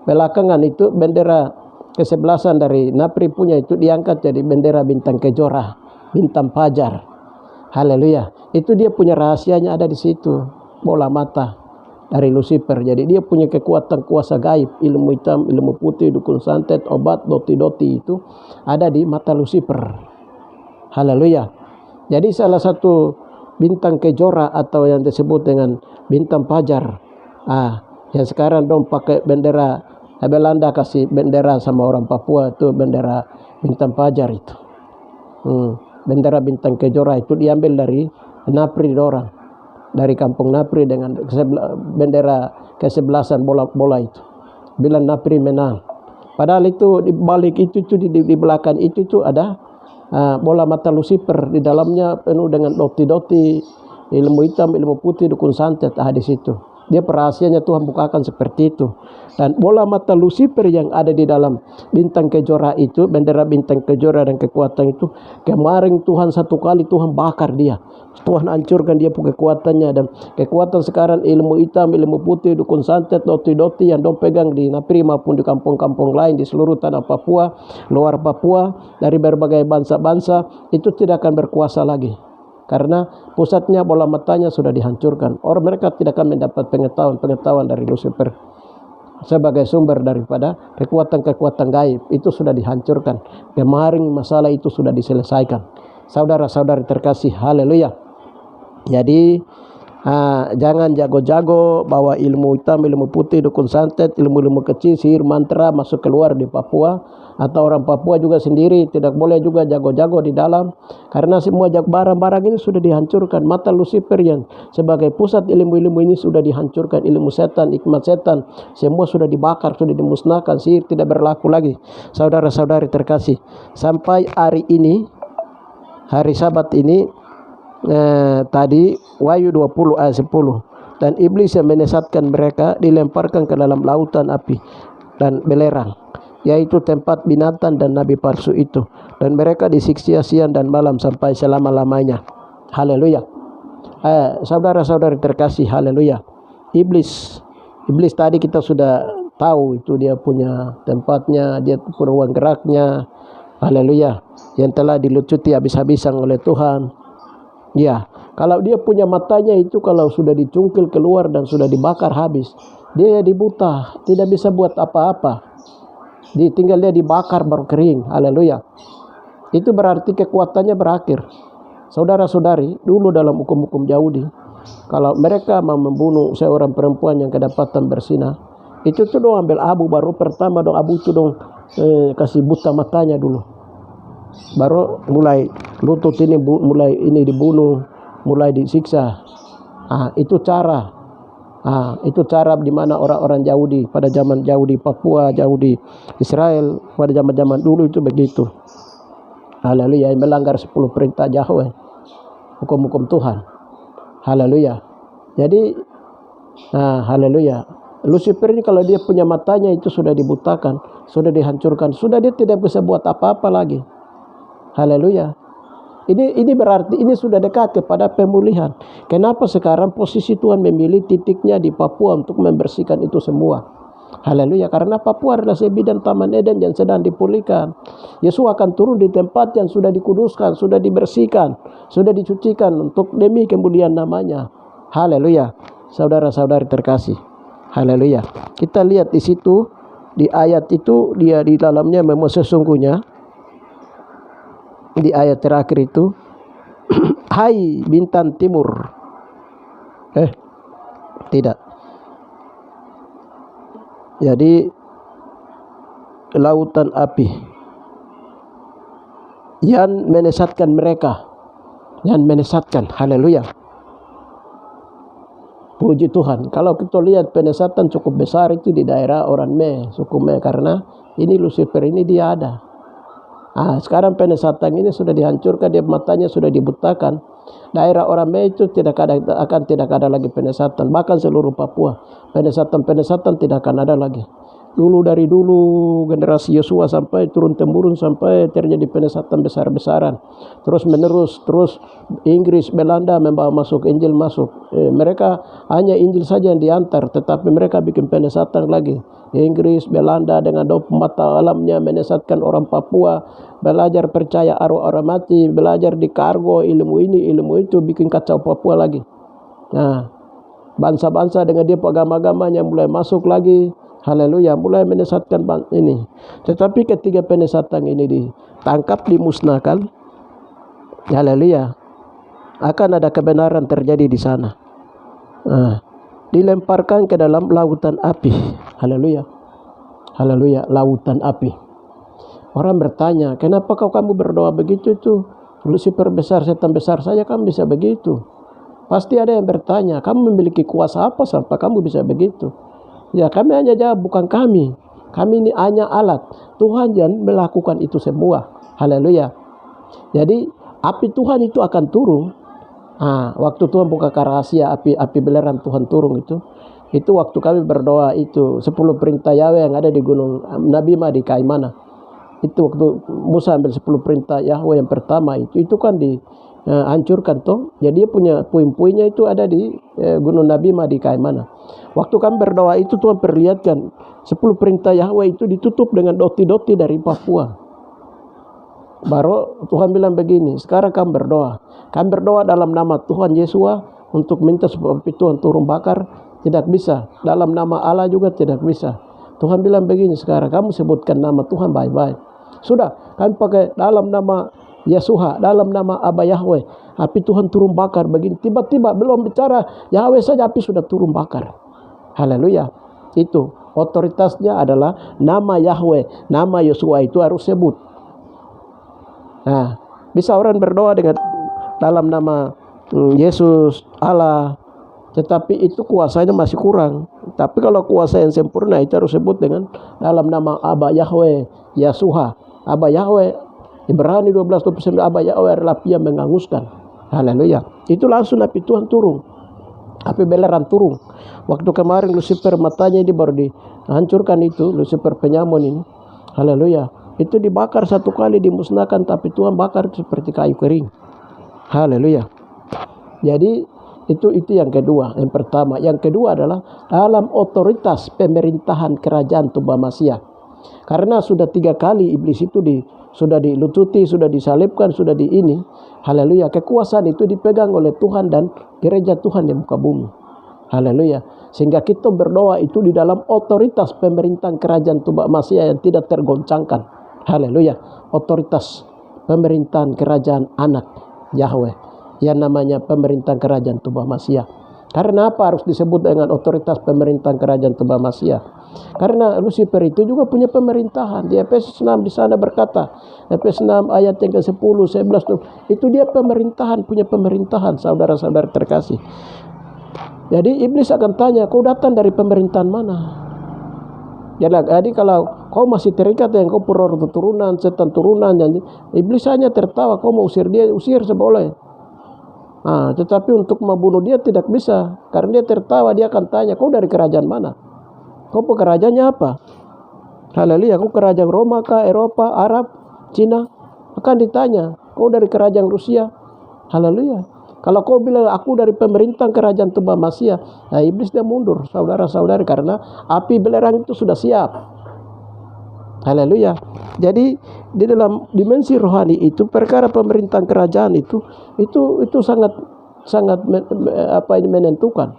Belakangan itu bendera kesebelasan dari Napri punya itu diangkat jadi bendera bintang kejora, bintang fajar. Haleluya. Itu dia punya rahasianya ada di situ, bola mata dari Lucifer. Jadi dia punya kekuatan kuasa gaib, ilmu hitam, ilmu putih, dukun santet, obat, doti-doti itu ada di mata Lucifer. Haleluya. Jadi salah satu bintang kejora atau yang disebut dengan bintang fajar, yang sekarang dong pakai bendera Belanda, kasih bendera sama orang Papua itu bendera bintang fajar itu. Bendera bintang kejora itu diambil dari Napri orang, dari kampung Napri dengan bendera kesebelasan bola itu. Bilang Napri menang. Padahal itu di balik itu di belakang itu ada bola mata Lucifer, di dalamnya penuh dengan doti-doti, ilmu hitam, ilmu putih, dukun santet. Di situ dia perahasianya Tuhan bukakan seperti itu. Dan bola mata Lucifer yang ada di dalam bintang kejora itu, bendera bintang kejora dan kekuatan itu, kemarin Tuhan satu kali Tuhan bakar dia, Tuhan hancurkan dia kekuatannya. Dan kekuatan sekarang ilmu hitam, ilmu putih, dukun santet, doti-doti yang dong pegang di Napri maupun di kampung-kampung lain di seluruh tanah Papua, luar Papua, dari berbagai bangsa-bangsa, itu tidak akan berkuasa lagi. Karena pusatnya bola matanya sudah dihancurkan. Orang mereka tidak akan mendapat pengetahuan dari Lucifer sebagai sumber daripada kekuatan-kekuatan gaib. Itu sudah dihancurkan. Kemarin masalah itu sudah diselesaikan. Saudara-saudari terkasih, haleluya. Jadi jangan jago-jago bawa ilmu hitam, ilmu putih, dukun santet, ilmu-ilmu kecil, sihir, mantra masuk keluar di Papua. Atau orang Papua juga sendiri tidak boleh juga jago-jago di dalam, karena semua barang-barang ini sudah dihancurkan. Mata Lucifer yang sebagai pusat ilmu-ilmu ini sudah dihancurkan. Ilmu setan, hikmat setan, semua sudah dibakar, sudah dimusnahkan. Sihir tidak berlaku lagi. Saudara-saudari terkasih, sampai hari ini, hari Sabat ini, tadi Wahyu 20 ayat 10, dan iblis yang menyesatkan mereka dilemparkan ke dalam lautan api dan belerang, yaitu tempat binatang dan nabi palsu itu, dan mereka disiksa siang dan malam sampai selama-lamanya. Haleluya. Saudara-saudari terkasih, haleluya. Iblis tadi kita sudah tahu itu dia punya tempatnya, dia punya ruang geraknya. Haleluya. Yang telah dilucuti habis-habisan oleh Tuhan. Ya, kalau dia punya matanya itu kalau sudah dicungkil keluar dan sudah dibakar habis, dia dibuta, tidak bisa buat apa-apa. Tinggal dia dibakar baru kering. Haleluya. Itu berarti kekuatannya berakhir. Saudara-saudari, dulu dalam hukum-hukum Yahudi, kalau mereka mau membunuh seorang perempuan yang kedapatan bersinah, itu tuh dong ambil abu, baru pertama dong abu itu dong kasih buta matanya dulu. Baru mulai lutut ini mulai ini dibunuh, mulai disiksa. Itu cara. Itu cara di mana orang-orang Yahudi pada zaman Yahudi Papua, Yahudi Israel pada zaman-zaman dulu itu begitu. Haleluya, melanggar 10 perintah Yahweh, hukum-hukum Tuhan. Haleluya. Jadi haleluya. Lucifer ini kalau dia punya matanya itu sudah dibutakan, sudah dihancurkan, sudah dia tidak bisa buat apa-apa lagi. Haleluya. Ini berarti ini sudah dekat kepada pemulihan. Kenapa sekarang posisi Tuhan memilih titiknya di Papua untuk membersihkan itu semua? Haleluya. Karena Papua adalah sebidang Taman Eden yang sedang dipulihkan. Yesus akan turun di tempat yang sudah dikuduskan, sudah dibersihkan, sudah dicucikan untuk demi kemuliaan namanya. Haleluya. Saudara-saudari terkasih. Haleluya. Kita lihat di situ, di ayat itu, dia di dalamnya memang sesungguhnya di ayat terakhir itu, hai bintang timur. Tidak. Jadi lautan api yang menyesatkan mereka, yang menyesatkan. Haleluya. Puji Tuhan. Kalau kita lihat penyesatan cukup besar itu di daerah orang Me, suku Me, karena ini Lucifer ini dia ada. Sekarang penyesatan ini sudah dihancurkan, dia matanya sudah dibutakan. Daerah orang Me itu tidak ada lagi penyesatan. Bahkan seluruh Papua penyesatan tidak akan ada lagi. Dari dulu generasi Yosua sampai turun temurun sampai terjadi penyesatan besar-besaran. Terus menerus, terus Inggris, Belanda membawa masuk Injil masuk. Mereka hanya Injil saja yang diantar, tetapi mereka bikin penyesatan lagi. Inggris, Belanda dengan mata alamnya menyesatkan orang Papua, belajar percaya arwah-arwah mati, belajar di kargo ilmu ini, ilmu itu, bikin kacau Papua lagi. Bangsa-bangsa dengan dia agama-agamanya mulai masuk lagi. Haleluya, mulai menyesatkan ini. Tetapi ketika penyesatan ini ditangkap, dimusnahkan, haleluya, akan ada kebenaran terjadi di sana. Dilemparkan ke dalam lautan api. Haleluya. Haleluya, lautan api. Orang bertanya, kenapa kamu berdoa begitu itu? Lucifer besar, setan besar saja kamu bisa begitu. Pasti ada yang bertanya, kamu memiliki kuasa apa sampai kamu bisa begitu? Ya, kami hanya jawab, bukan kami. Kami ini hanya alat. Tuhan yang melakukan itu semua. Haleluya. Jadi api Tuhan itu akan turun. Waktu Tuhan buka rahasia api belerang Tuhan turun itu waktu kami berdoa itu 10 perintah Yahweh yang ada di gunung Nabima di Kaimana. Itu waktu Musa ambil 10 perintah Yahweh yang pertama itu kan dihancurkan toh. Jadi dia punya puing-puingnya itu ada di gunung Nabima di Kaimana. Waktu kami berdoa itu Tuhan perlihatkan 10 perintah Yahweh itu ditutup dengan doti-doti dari Papua. Baru Tuhan bilang begini, sekarang kami berdoa. Kami berdoa dalam nama Tuhan Yesus untuk minta supaya Tuhan turun bakar, tidak bisa. Dalam nama Allah juga tidak bisa. Tuhan bilang begini, sekarang kamu sebutkan nama Tuhan baik-baik. Sudah, kami pakai dalam nama Yesuha, dalam nama Aba Yahweh, api Tuhan turun bakar begini. Tiba-tiba belum bicara Yahweh saja api sudah turun bakar. Haleluya. Itu otoritasnya adalah nama Yahweh, nama Yosua itu harus sebut. Nah, bisa orang berdoa dengan dalam nama Yesus, Allah, tetapi itu kuasanya masih kurang. Tapi kalau kuasa yang sempurna itu harus sebut dengan dalam nama Aba Yahweh, Yesuha. Aba Yahweh, Ibrani 12:29, Aba Yahweh adalah api yang menghanguskan. Haleluya. Itu langsung api Tuhan turun. Api belerang turun. Waktu kemarin Lucifer matanya ini baru dihancurkan itu, Lucifer penyamun ini. Haleluya. Itu dibakar satu kali, dimusnahkan, tapi Tuhan bakar seperti kayu kering. Haleluya. Jadi itu yang kedua. Yang pertama, yang kedua adalah dalam otoritas pemerintahan kerajaan Tuba Masia. Karena sudah 3 kali iblis itu sudah dilucuti, sudah disalibkan, sudah ini. Haleluya. Kekuasaan itu dipegang oleh Tuhan dan gereja Tuhan di muka bumi. Haleluya. Sehingga kita berdoa itu di dalam otoritas pemerintahan kerajaan Tuba Masia yang tidak tergoncangkan. Haleluya. Otoritas pemerintahan kerajaan anak Yahweh yang namanya pemerintahan kerajaan Tuba Masia. Karena apa harus disebut dengan otoritas pemerintahan kerajaan Tuba Masia? Karena Lucifer itu juga punya pemerintahan. Di Efesus 6 di sana berkata, Efesus 6 ayat yang ke-10, 11 itu dia pemerintahan, punya pemerintahan, saudara-saudara terkasih. Jadi iblis akan tanya, kau datang dari pemerintahan mana? Jadi kalau kau masih terikat dengan kau roh turunan, setan turunan, iblis hanya tertawa, kau mau usir dia, usir seboleh. Tetapi untuk membunuh dia tidak bisa, karena dia tertawa, dia akan tanya, kau dari kerajaan mana? Kau kerajaannya apa? Haleluya, kau kerajaan Roma kah, Eropa, Arab, Cina? Akan ditanya, kau dari kerajaan Rusia? Haleluya. Kalau kau bilang aku dari pemerintahan kerajaan Tuba Masia, iblis dia mundur, saudara-saudari, karena api belerang itu sudah siap. Haleluya. Jadi di dalam dimensi rohani itu perkara pemerintahan kerajaan itu sangat menentukan.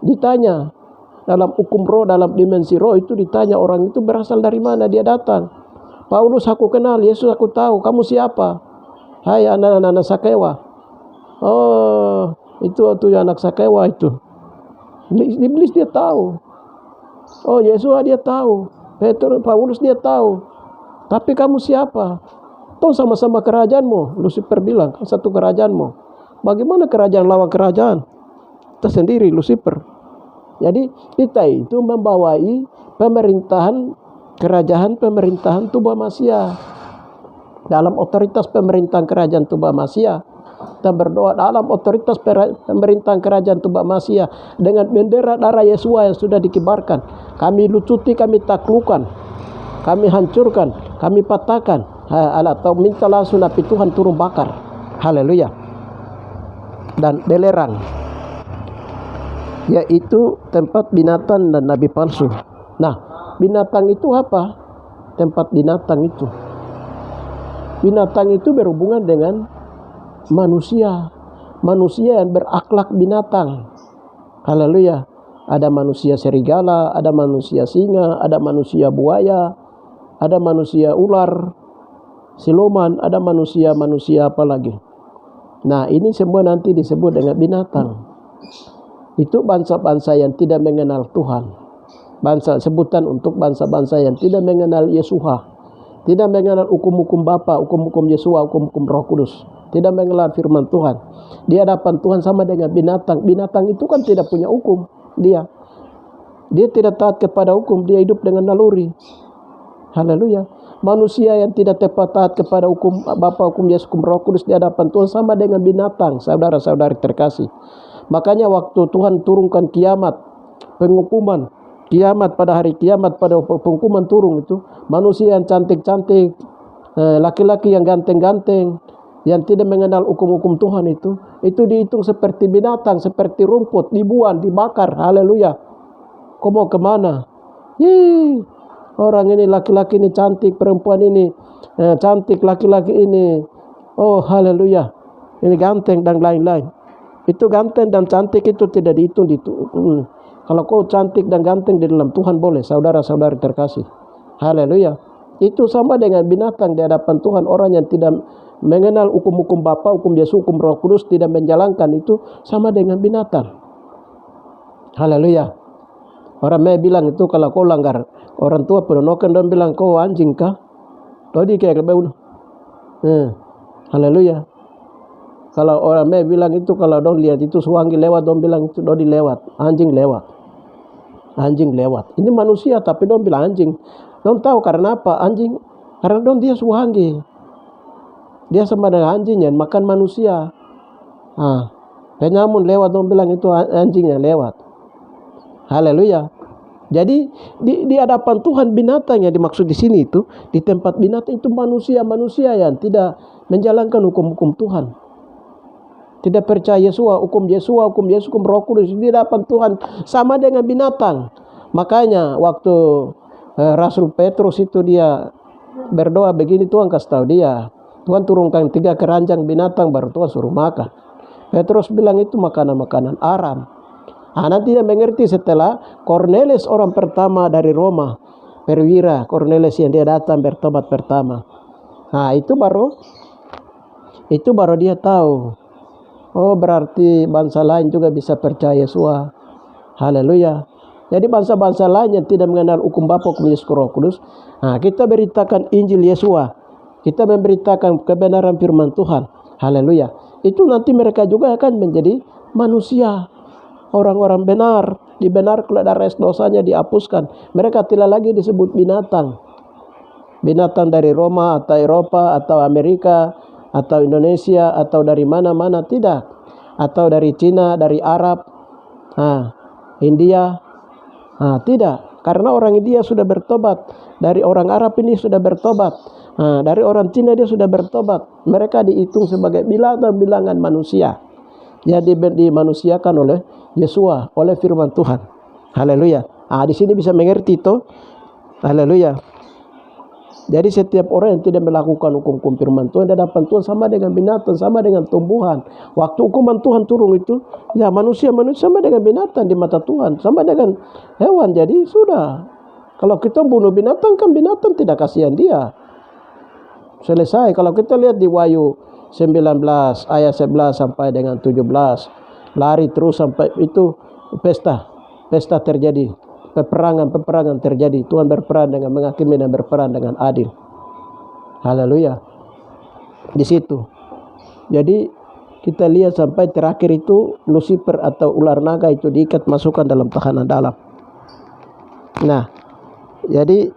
Ditanya dalam hukum roh, dalam dimensi roh itu ditanya orang itu berasal dari mana dia datang. Paulus aku kenal, Yesus aku tahu, kamu siapa? Hai anak-anak Sakewa. Oh, itu anak Sakewa itu. Iblis dia tahu. Oh, Yesus dia tahu. Paulus dia tahu. Tapi kamu siapa? Toh sama-sama kerajaanmu. Lucifer bilang, satu kerajaanmu. Bagaimana kerajaan lawan kerajaan? Tersendiri Lucifer. Jadi kita itu membawai pemerintahan pemerintahan Tuba Masia. Dalam otoritas pemerintahan kerajaan Tuba Masia, kita berdoa dalam otoritas pemerintahan kerajaan Tuba Masia dengan bendera darah Yesua yang sudah dikibarkan. Kami lucuti, kami taklukkan, kami hancurkan, kami patahkan. Atau minta langsung api Tuhan turun bakar. Haleluya. Dan belerang, yaitu tempat binatang dan nabi palsu. Nah, binatang itu apa? Tempat binatang itu. Binatang itu berhubungan dengan manusia. Manusia yang berakhlak binatang. Haleluya. Ada manusia serigala, ada manusia singa, ada manusia buaya, ada manusia ular, siluman, ada manusia apa lagi. Nah, ini semua nanti disebut dengan binatang. Itu bangsa-bangsa yang tidak mengenal Tuhan. Bangsa sebutan untuk bangsa-bangsa yang tidak mengenal Yesuha. Tidak mengenal hukum-hukum Bapa, hukum-hukum Yesua, hukum-hukum Roh Kudus. Tidak mengenal firman Tuhan. Di hadapan Tuhan sama dengan binatang. Binatang itu kan tidak punya hukum. Dia tidak taat kepada hukum. Dia hidup dengan naluri. Haleluya. Manusia yang tidak taat kepada hukum Bapa, hukum Yesus, hukum Roh Kudus di hadapan Tuhan sama dengan binatang. Saudara-saudari terkasih. Makanya waktu Tuhan turunkan kiamat, penghukuman, kiamat pada hari kiamat, pada penghukuman turun itu, manusia yang cantik-cantik, laki-laki yang ganteng-ganteng, yang tidak mengenal hukum-hukum Tuhan itu dihitung seperti binatang, seperti rumput, dibuang, dibakar. Haleluya. Kau mau kemana? Orang ini, laki-laki ini cantik, perempuan ini cantik, laki-laki ini, oh haleluya, ini ganteng dan lain-lain. Itu ganteng dan cantik itu tidak dihitung. Kalau kau cantik dan ganteng di dalam Tuhan boleh, saudara-saudari terkasih. Haleluya. Itu sama dengan binatang di hadapan Tuhan. Orang yang tidak mengenal hukum-hukum Bapa, hukum Yesus, hukum Roh Kudus, tidak menjalankan itu sama dengan binatang. Haleluya. Orang bilang itu kalau kau langgar orang tua penolakan, dan bilang kau anjing kah? Tadi kayak kebeun. Haleluya. Kalau orang bilang itu, kalau dong lihat itu suwangi lewat, dong bilang itu dodi lewat, anjing lewat. Anjing lewat. Ini manusia tapi dong bilang anjing. Dong tahu karena apa? Anjing, karena dong dia suwangi. Dia sama dengan anjingnya makan manusia. Penyamun lewat, dong bilang itu anjingnya lewat. Haleluya. Jadi di hadapan Tuhan binatang yang dimaksud di sini itu, di tempat binatang itu manusia yang tidak menjalankan hukum-hukum Tuhan. Tidak percaya hukum Yesus, hukum Roh Kudus di hadapan Tuhan sama dengan binatang. Makanya waktu Rasul Petrus itu dia berdoa begini, Tuhan kasih tahu dia, Tuhan turunkan 3 keranjang binatang baru Tuhan suruh makan. Petrus bilang itu makanan-makanan Aram. Nanti dia mengerti setelah Cornelius, orang pertama dari Roma, perwira Cornelius yang dia datang bertobat pertama. Itu baru dia tahu. Oh, berarti bangsa lain juga bisa percaya Yesus. Haleluya. Jadi bangsa-bangsa lain yang tidak mengenal hukum Bapa, hukum Yesus, Roh Kudus, kita beritakan Injil Yesus. Kita memberitakan kebenaran firman Tuhan. Haleluya. Itu nanti mereka juga akan menjadi manusia. Orang-orang benar, dibenarkan dari dosanya dihapuskan. Mereka tidak lagi disebut binatang. Binatang dari Roma atau Eropa atau Amerika atau Indonesia atau dari mana-mana, tidak. Atau dari Cina, dari Arab, India, tidak. Karena orang India sudah bertobat, dari orang Arab ini sudah bertobat, dari orang Cina dia sudah bertobat. Mereka dihitung sebagai bilangan manusia yang dimanusiakan oleh Yesus, oleh firman Tuhan. Haleluya. Di sini bisa mengerti itu. Haleluya. Jadi setiap orang yang tidak melakukan hukum firman Tuhan di hadapan Tuhan sama dengan binatang, sama dengan tumbuhan. Waktu hukuman Tuhan turun itu, ya manusia sama dengan binatang di mata Tuhan, sama dengan hewan. Jadi sudah, kalau kita bunuh binatang, kan binatang tidak kasihan dia. Selesai. Kalau kita lihat di Wahyu 19 ayat 11 sampai dengan 17, lari terus sampai itu pesta terjadi. Peperangan terjadi. Tuhan berperan dengan menghakimi dan berperan dengan adil. Haleluya. Di situ. Jadi kita lihat sampai terakhir itu Lucifer atau ular naga itu diikat, masukkan dalam tahanan dalam. Nah, jadi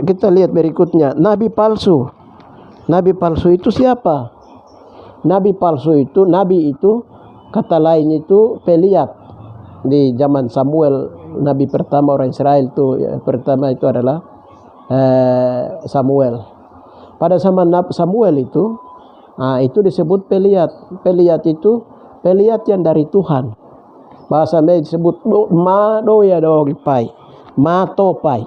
kita lihat berikutnya, nabi palsu. Nabi palsu itu siapa? Nabi palsu itu, nabi itu kata lain itu Peliat. Di zaman Samuel, nabi pertama orang Israel itu, pertama itu adalah Samuel. Pada zaman Samuel itu disebut Peliat. Peliat itu Peliat yang dari Tuhan. Bahasa Melayu disebut Matopai.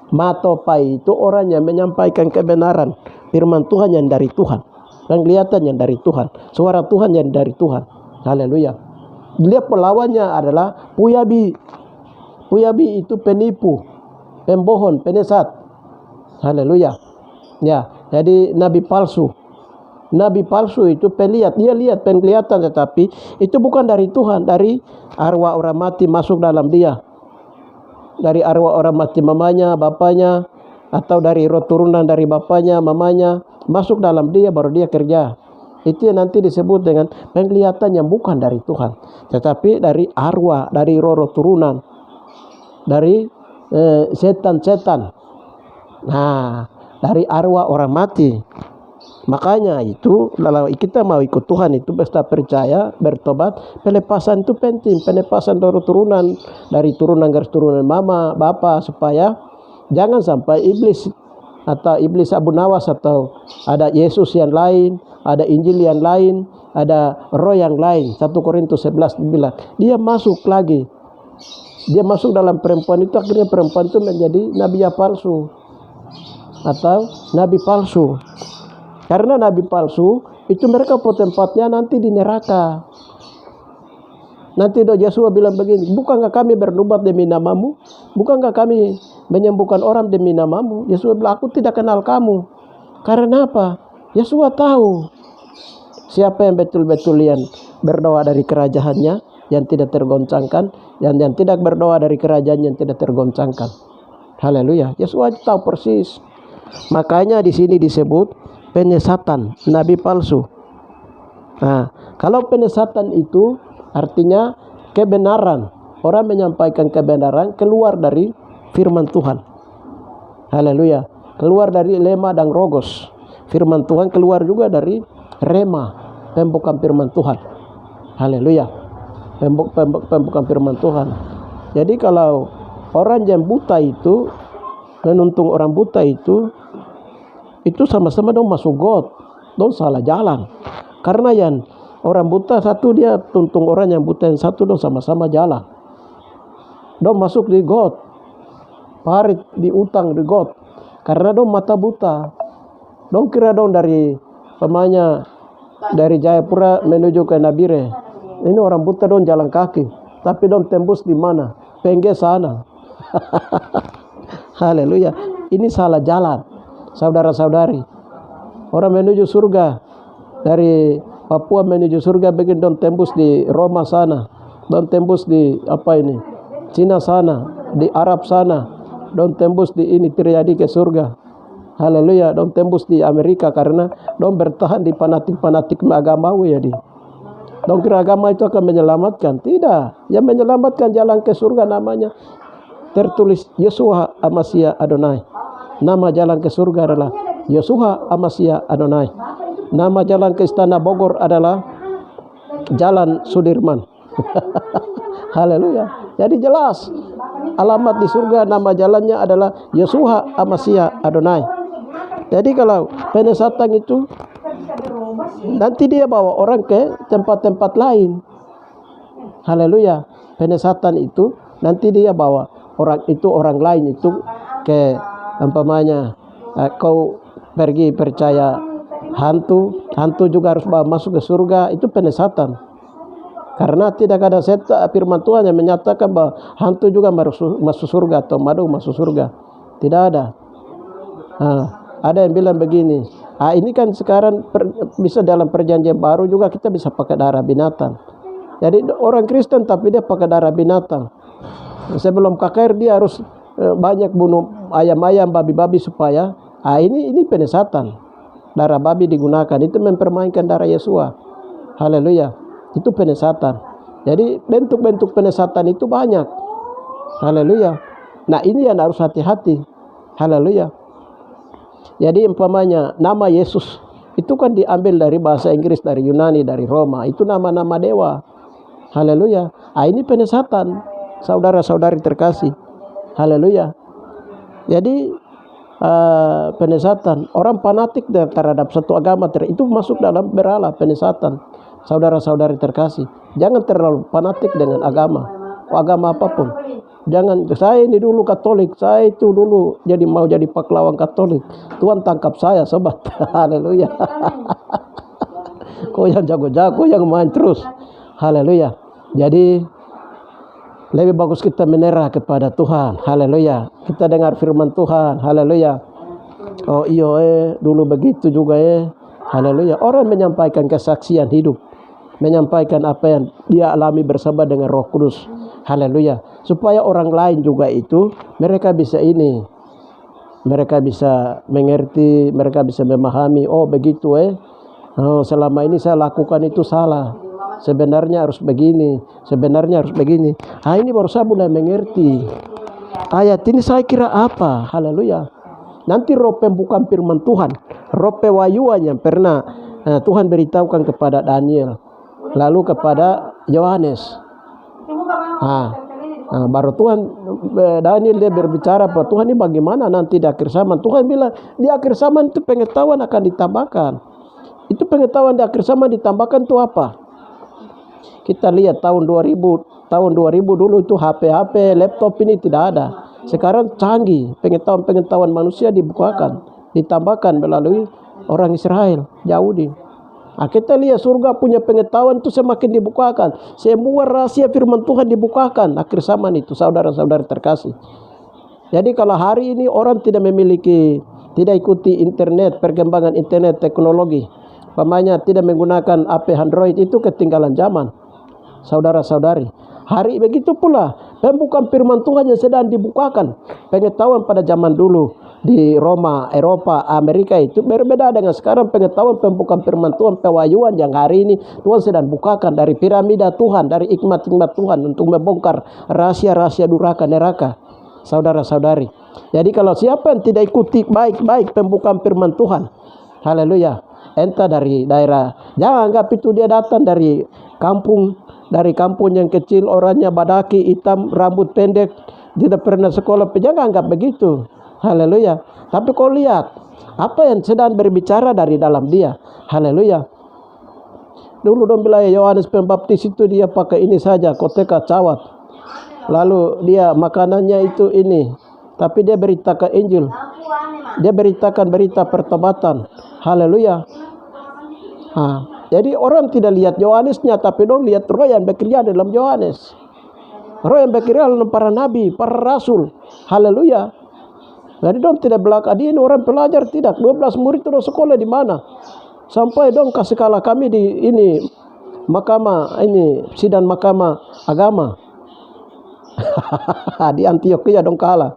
Matopai itu orang yang menyampaikan kebenaran firman Tuhan yang dari Tuhan, penglihatan yang dari Tuhan, suara Tuhan yang dari Tuhan. Haleluya. Dia pelawannya adalah Puyabi. Puyabi itu penipu, pembohong, penyesat. Haleluya. Ya, jadi nabi palsu. Nabi palsu itu Peliat. Dia lihat penglihatan, tetapi itu bukan dari Tuhan, dari arwah orang mati masuk dalam dia. Dari arwah orang mati mamanya, bapaknya, atau dari roh turunan dari bapaknya, mamanya, masuk dalam dia baru dia kerja. Itu yang nanti disebut dengan penglihatan yang bukan dari Tuhan, tetapi dari arwah, dari roh turunan, dari setan-setan. Dari arwah orang mati. Makanya itu kalau kita mau ikut Tuhan itu pesta percaya, bertobat, pelepasan itu penting. Pelepasan dari turunan, dari turunan garis turunan mama, bapa, supaya jangan sampai iblis atau iblis Abu Nawas atau ada Yesus yang lain, ada Injil yang lain, ada roh yang lain. 1 Korintus 11 bilang, dia masuk lagi. Dia masuk dalam perempuan itu, akhirnya perempuan itu menjadi nabi palsu atau nabi palsu. Karena nabi palsu itu mereka tempatnya nanti di neraka. Nanti Yesus bilang begini, bukankah kami bernubuat demi namamu? Bukankah kami menyembuhkan orang demi namamu. Yesua bilang, aku tidak kenal kamu. Karena apa? Yesua tahu siapa yang betul-betul yang berdoa dari kerajaannya yang tidak tergoncangkan, yang tidak berdoa dari kerajaan yang tidak tergoncangkan. Haleluya. Yesua tahu persis. Makanya di sini disebut penyesatan, nabi palsu. Nah, kalau penyesatan itu artinya kebenaran. Orang menyampaikan kebenaran keluar dari firman Tuhan. Haleluya. Keluar dari lema dan logos. Firman Tuhan keluar juga dari rema, pembukaan firman Tuhan. Haleluya. Pembukaan firman Tuhan. Jadi kalau orang yang buta itu menuntung orang buta itu sama-sama dong masuk got, dong salah jalan. Karena yang orang buta satu dia tuntung orang yang buta yang satu dong sama-sama jalan. Dong masuk di got, parit di utang di got. Karena dong mata buta. Dong kira dong dari Jayapura menuju ke Nabire. Ini orang buta dong jalan kaki. Tapi dong tembus di mana? Pengge sana. Haleluya. Ini salah jalan. Saudara-saudari. Orang menuju surga. Dari Papua menuju surga begini dong tembus di Roma sana. Dong tembus di Cina sana, di Arab sana, dong tembus di ini terjadi ke surga. Haleluya, dong tembus di Amerika karena dong bertahan di fanatik agamawi ya di. Dong kira agama itu akan menyelamatkan. Tidak, yang menyelamatkan jalan ke surga namanya tertulis Yeshua Hamashiach Adonai. Nama jalan ke surga adalah Yeshua Hamashiach Adonai. Nama jalan ke Istana Bogor adalah Jalan Sudirman. Haleluya. Jadi jelas alamat di surga, nama jalannya adalah Yeshua Hamashiach Adonai. Jadi kalau penyesatan itu nanti dia bawa orang ke tempat-tempat lain. Haleluya. Penyesatan itu nanti dia bawa orang lain itu ke kau pergi percaya hantu juga harus bawa masuk ke surga, itu penyesatan. Karena tidak ada firman Tuhan yang menyatakan bahwa hantu juga masuk surga atau madu masuk surga. Tidak ada. Ada yang bilang begini, ini kan sekarang bisa dalam perjanjian baru juga kita bisa pakai darah binatang. Jadi orang Kristen tapi dia pakai darah binatang. Sebelum KKR dia harus banyak bunuh ayam-ayam, babi-babi supaya ini penyesatan. Darah babi digunakan, itu mempermainkan darah Yesua. Haleluya. Itu penyesatan. Jadi bentuk-bentuk penyesatan itu banyak. Haleluya. Nah, ini yang harus hati-hati. Haleluya. Jadi umpamanya nama Yesus itu kan diambil dari bahasa Inggris, dari Yunani, dari Roma. Itu nama-nama dewa. Haleluya. Ini penyesatan, saudara-saudari terkasih. Haleluya. Jadi penyesatan, orang fanatik terhadap satu agama itu masuk dalam berhala penyesatan. Saudara-saudari terkasih, jangan terlalu fanatik dengan agama apapun. Jangan, saya ini dulu Katolik, saya itu dulu mau jadi pahlawan Katolik. Tuhan tangkap saya, sobat. Haleluya. Kau yang jago-jago yang main terus. Haleluya. Jadi lebih bagus kita menyerah kepada Tuhan. Haleluya. Kita dengar firman Tuhan. Haleluya. Oh iya dulu begitu juga Haleluya. Orang menyampaikan kesaksian hidup, menyampaikan apa yang dia alami bersama dengan Roh Kudus. Haleluya. Supaya orang lain juga itu mereka bisa mengerti, mereka bisa memahami. Oh begitu selama ini saya lakukan itu salah. Sebenarnya harus begini, sebenarnya harus begini. Ini baru saya mulai mengerti. Ayat ini saya kira apa? Haleluya. Nanti roh pembukaan firman Tuhan, roh pewahyuan yang pernah Tuhan beritahukan kepada Daniel, lalu kepada Yohanes. Baru Tuhan Daniel dia berbicara bahwa Tuhan ini bagaimana nanti di akhir zaman. Tuhan bilang di akhir zaman itu pengetahuan akan ditambahkan. Itu pengetahuan di akhir zaman ditambahkan itu apa? Kita lihat tahun 2000 dulu itu HP, laptop ini tidak ada. Sekarang canggih, pengetahuan manusia dibukakan, ditambahkan melalui orang Israel, Yahudi. Kita lihat surga punya pengetahuan itu semakin dibukakan. Semua rahasia firman Tuhan dibukakan akhir zaman itu, saudara-saudara terkasih. Jadi kalau hari ini orang tidak ikuti internet, perkembangan internet teknologi, umpamanya tidak menggunakan HP Android, itu ketinggalan zaman, saudara-saudari. Hari begitu pula pembukaan firman Tuhan yang sedang dibukakan. Pengetahuan pada zaman dulu di Roma, Eropa, Amerika itu berbeda dengan sekarang. Pengetahuan pembukaan firman Tuhan, pewahyuan yang hari ini Tuhan sedang bukakan dari piramida Tuhan, dari hikmat-hikmat Tuhan untuk membongkar rahasia-rahasia durhaka neraka, saudara-saudari. Jadi kalau siapa yang tidak ikuti baik-baik pembukaan firman Tuhan, haleluya, entah dari daerah, jangan anggap itu dia datang dari kampung yang kecil, orangnya badaki, hitam, rambut pendek, tidak pernah sekolah, jangan anggap begitu, haleluya. Tapi kau lihat apa yang sedang berbicara dari dalam dia, haleluya. Dulu dong bilang Yohanes Pembaptis itu dia pakai ini saja, koteka cawat, lalu dia makanannya itu ini, tapi dia beritakan Injil, dia beritakan berita pertobatan, haleluya. Jadi orang tidak lihat Yohanesnya, tapi dong lihat roh yang bekerja dalam Yohanes, roh yang bekerja dalam para nabi, para rasul, haleluya. Jadi dong tidak belakang dia ini orang pelajar, tidak. 12 murid itu sekolah di mana? Sampai dong kasih kalah kami di ini mahkamah, ini sidang mahkamah agama. Di Antioquia dong kalah.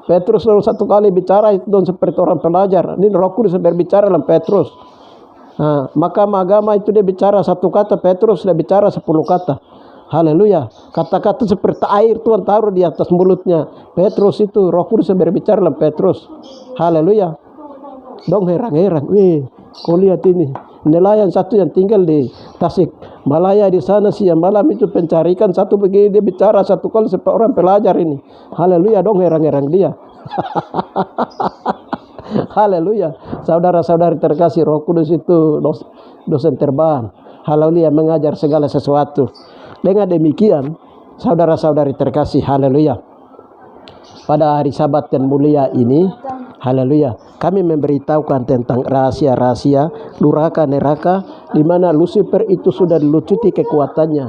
Petrus lalu satu kali bicara itu dong seperti orang pelajar. Ini Roh Kudus berbicara dalam Petrus. Mahkamah agama itu dia bicara satu kata, Petrus dia bicara 10 kata. Haleluya. Kata-kata seperti air Tuhan taruh di atas mulutnya Petrus itu, Roh Kudus berbicara dalam Petrus. Haleluya. Dong heran-heran, kau lihat ini nelayan satu yang tinggal di Tasik Malaya di sana, siang malam itu pencarikan satu begini, dia bicara satu kali seperti orang pelajar ini. Haleluya, dong heran-heran dia. Haleluya. Saudara-saudari terkasih, Roh Kudus itu dosen terbaik. Haleluya, mengajar segala sesuatu. Dengan demikian, saudara-saudari terkasih, haleluya, pada hari Sabat yang mulia ini, haleluya, kami memberitahukan tentang rahasia-rahasia durhaka neraka, di mana Lucifer itu sudah dilucuti kekuatannya.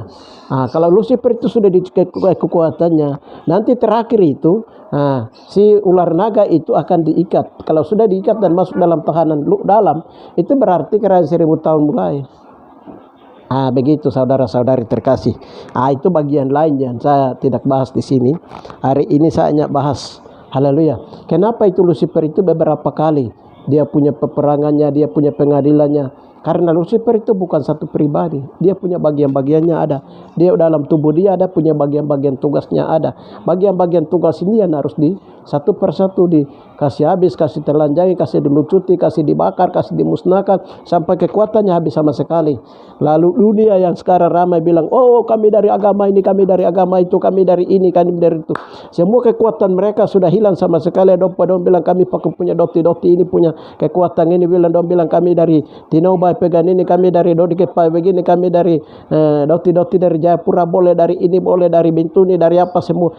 Kalau Lucifer itu sudah dilucuti kekuatannya, nanti terakhir itu si ular naga itu akan diikat. Kalau sudah diikat dan masuk dalam tahanan dalam, itu berarti kerajaan 1000 tahun mulai. Begitu saudara-saudari terkasih. Itu bagian lain yang saya tidak bahas di sini. Hari ini saya hanya bahas, haleluya, kenapa itu Lucifer itu beberapa kali dia punya peperangannya, dia punya pengadilannya. Karena Lucifer itu bukan satu pribadi, dia punya bagian-bagiannya ada. Dia dalam tubuh dia ada punya bagian-bagian tugasnya ada. Bagian-bagian tugas ini yang harus satu persatu dikasih habis, kasih telanjangi, kasih dilucuti, kasih dibakar, kasih dimusnahkan sampai kekuatannya habis sama sekali. Lalu dunia yang sekarang ramai bilang, oh kami dari agama ini, kami dari agama itu, kami dari ini, kami dari itu. Semua kekuatan mereka sudah hilang sama sekali. Dong bilang kami pakai punya doti ini, punya kekuatan ini, dong bilang kami dari Tinoba pegang ini, kami dari Dodi Kepai begini, kami dari doti dari Jayapura boleh, dari ini boleh, dari Bintuni, dari apa, semua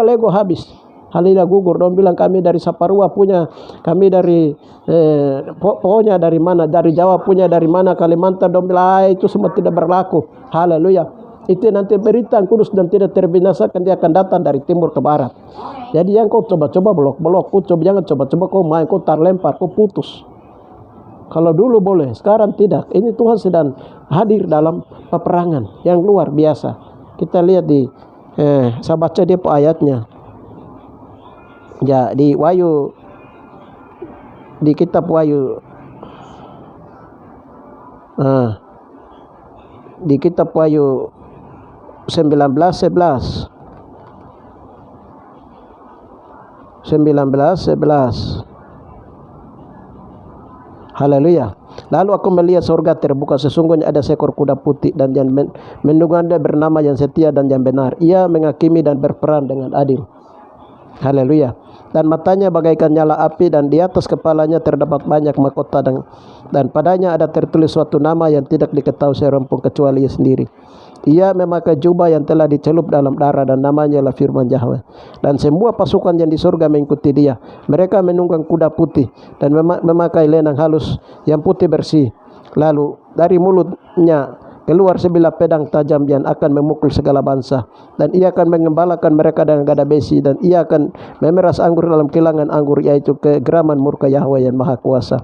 Lego habis. Halina gugur, dong bilang kami dari Saparua punya, kami dari pokoknya dari mana, dari Jawa punya, dari mana, Kalimantan, dong bilang itu semua tidak berlaku. Haleluya. Itu nanti berita yang kudus dan tidak terbinasakan, dia akan datang dari timur ke barat. Jadi yang kau coba-coba blok, jangan coba-coba kau main, kau lempar, kau putus. Kalau dulu boleh, sekarang tidak. Ini Tuhan sedang hadir dalam peperangan yang luar biasa. Kita lihat saya baca dia ayatnya. Ya, di Wahyu, di kitab Wahyu, di kitab Wahyu 19:11. Haleluya. Lalu aku melihat surga terbuka, sesungguhnya ada seekor kuda putih, dan yang menunggannya bernama yang setia dan yang benar. Ia menghakimi dan berperan dengan adil. Haleluya. Dan matanya bagaikan nyala api, dan di atas kepalanya terdapat banyak mahkota, dan padanya ada tertulis suatu nama yang tidak diketahui seorang pun kecuali ia sendiri. Ia memakai jubah yang telah dicelup dalam darah, dan namanya adalah Firman Yahweh. Dan semua pasukan yang di surga mengikuti dia. Mereka menunggang kuda putih dan memakai lenang halus yang putih bersih. Lalu dari mulutnya keluar sebilah pedang tajam yang akan memukul segala bangsa, dan ia akan mengembalakan mereka dengan gada besi, dan ia akan memeras anggur dalam kilangan anggur, yaitu kegeraman murka Yahweh yang Maha Kuasa.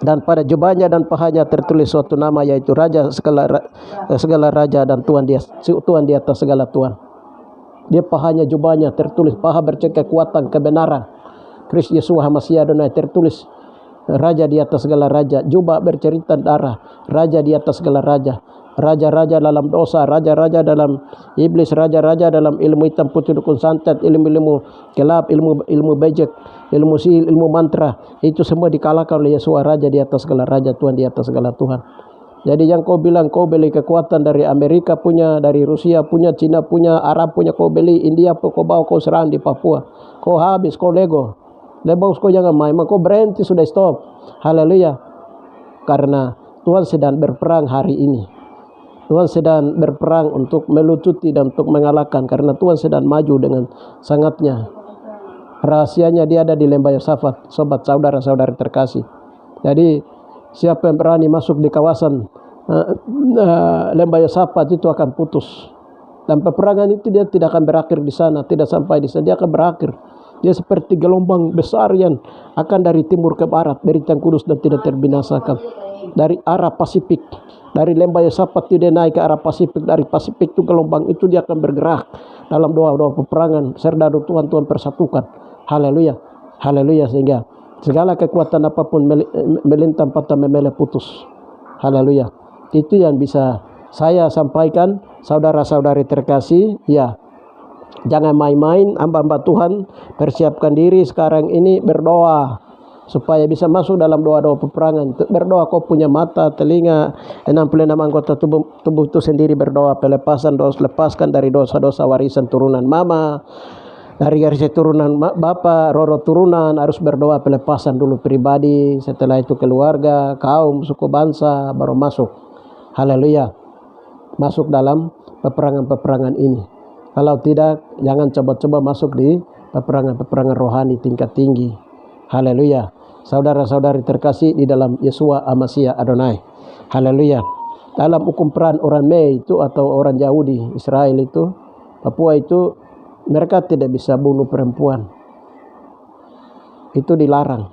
Dan pada jubahnya dan pahanya tertulis suatu nama, yaitu Raja segala raja dan Tuhan di atas segala Tuhan. Dia pahanya, jubahnya tertulis, paha bercek kekuatan kebenaran Kristus Yesus Hamasiah Adonai, tertulis Raja di atas segala raja. Jubah bercerita darah, Raja di atas segala raja. Raja-raja dalam dosa, raja-raja dalam iblis, raja-raja dalam ilmu hitam putih dukun santet, ilmu-ilmu gelap, ilmu bejek, ilmu sihir, ilmu mantra, itu semua dikalahkan oleh Yesus, Raja di atas segala raja, Tuhan di atas segala Tuhan. Jadi yang kau bilang kau beli kekuatan dari Amerika punya, dari Rusia punya, Cina punya, Arab punya, kau beli, India kau bawa, kau serang di Papua, kau habis, kau lego, kau jangan main, kau berhenti, sudah stop. Haleluya. Karena Tuhan sedang berperang hari ini. Tuhan sedang berperang untuk melucuti dan untuk mengalahkan, karena Tuhan sedang maju dengan sangatnya. Rahasianya dia ada di lembah Yosafat, sobat saudara-saudari terkasih. Jadi siapa yang berani masuk di kawasan lembah Yosafat itu akan putus. Dan peperangan itu dia tidak akan berakhir di sana, tidak sampai di sana, dia akan berakhir. Dia seperti gelombang besar yang akan dari timur ke barat, beritan kudus dan tidak terbinasakan. Dari arah Pasifik, dari lembah Yosafat dia naik ke arah Pasifik, dari Pasifik itu gelombang itu dia akan bergerak dalam doa-doa peperangan, serdadu Tuhan persatukan. Haleluya, haleluya, sehingga segala kekuatan apapun melintang patah memeleh putus. Haleluya. Itu yang bisa saya sampaikan, saudara-saudari terkasih. Ya, jangan main-main, hamba-hamba Tuhan, persiapkan diri sekarang ini berdoa supaya bisa masuk dalam doa-doa peperangan. Berdoa, kau punya mata, telinga, 66 anggota tubuh itu sendiri berdoa pelepasan dosa, lepaskan dari dosa-dosa warisan turunan mama, dari garis turunan bapa, roro turunan, harus berdoa pelepasan dulu pribadi, setelah itu keluarga, kaum, suku, bangsa, baru masuk. Haleluya, masuk dalam peperangan-peperangan ini. Kalau tidak, jangan coba-coba masuk di peperangan-peperangan rohani tingkat tinggi. Haleluya. Saudara-saudari terkasih di dalam Yeshua Hamasiah Adonai. Haleluya. Dalam hukum peran orang Mei itu atau orang Yahudi, Israel itu, Papua itu, mereka tidak bisa bunuh perempuan. Itu dilarang.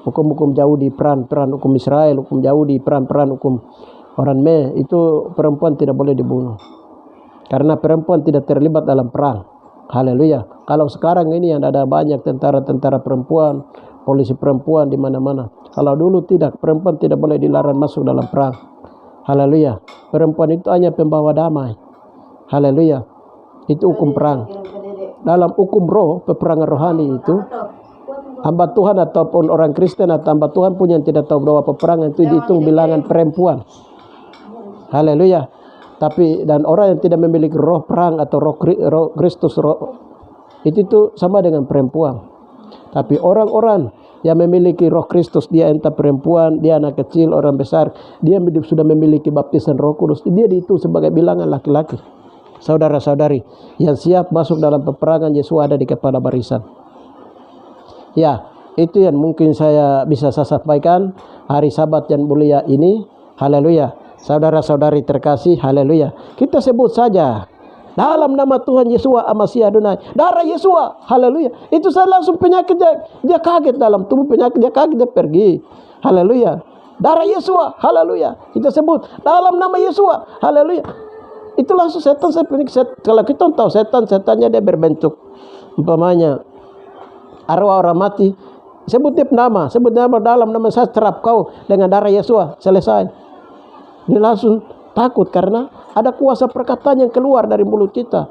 Hukum-hukum Yahudi, peran hukum Israel, hukum Yahudi, peran hukum orang Mei, itu perempuan tidak boleh dibunuh. Karena perempuan tidak terlibat dalam perang. Haleluya. Kalau sekarang ini yang ada banyak tentara-tentara perempuan, polisi perempuan di mana-mana. Kalau dulu tidak, perempuan tidak boleh dilarang masuk dalam perang. Haleluya. Perempuan itu hanya pembawa damai. Haleluya. Itu hukum perang. Dalam hukum roh, peperangan rohani itu, hamba Tuhan ataupun orang Kristen atau hamba Tuhan pun yang tidak tahu bahwa peperangan itu dihitung bilangan perempuan. Haleluya. Tapi dan orang yang tidak memiliki roh perang atau roh Kristus, itu sama dengan perempuan. Tapi orang-orang yang memiliki roh Kristus, dia entah perempuan, dia anak kecil, orang besar, dia sudah memiliki baptisan Roh Kudus, dia dihitung sebagai bilangan laki-laki. Saudara-saudari yang siap masuk dalam peperangan, Yesus ada di kepala barisan. Ya, itu yang mungkin saya bisa sampaikan hari Sabat yang mulia ini. Haleluya. Saudara-saudari terkasih, haleluya. Kita sebut saja dalam nama Tuhan Yeshua Hamasiah Adonai, darah Yeshua, haleluya. Itu saya langsung penyakit dia kaget dalam tubuh, penyakit dia kaget, dia pergi. Haleluya. Darah Yeshua, haleluya. Kita sebut dalam nama Yeshua, haleluya. Itu langsung setan, kalau kita tahu setannya dia berbentuk umpamanya arwah orang mati, sebut nama dalam nama saya, terap kau dengan darah Yeshua, selesai. Dia langsung takut karena ada kuasa perkataan yang keluar dari mulut kita.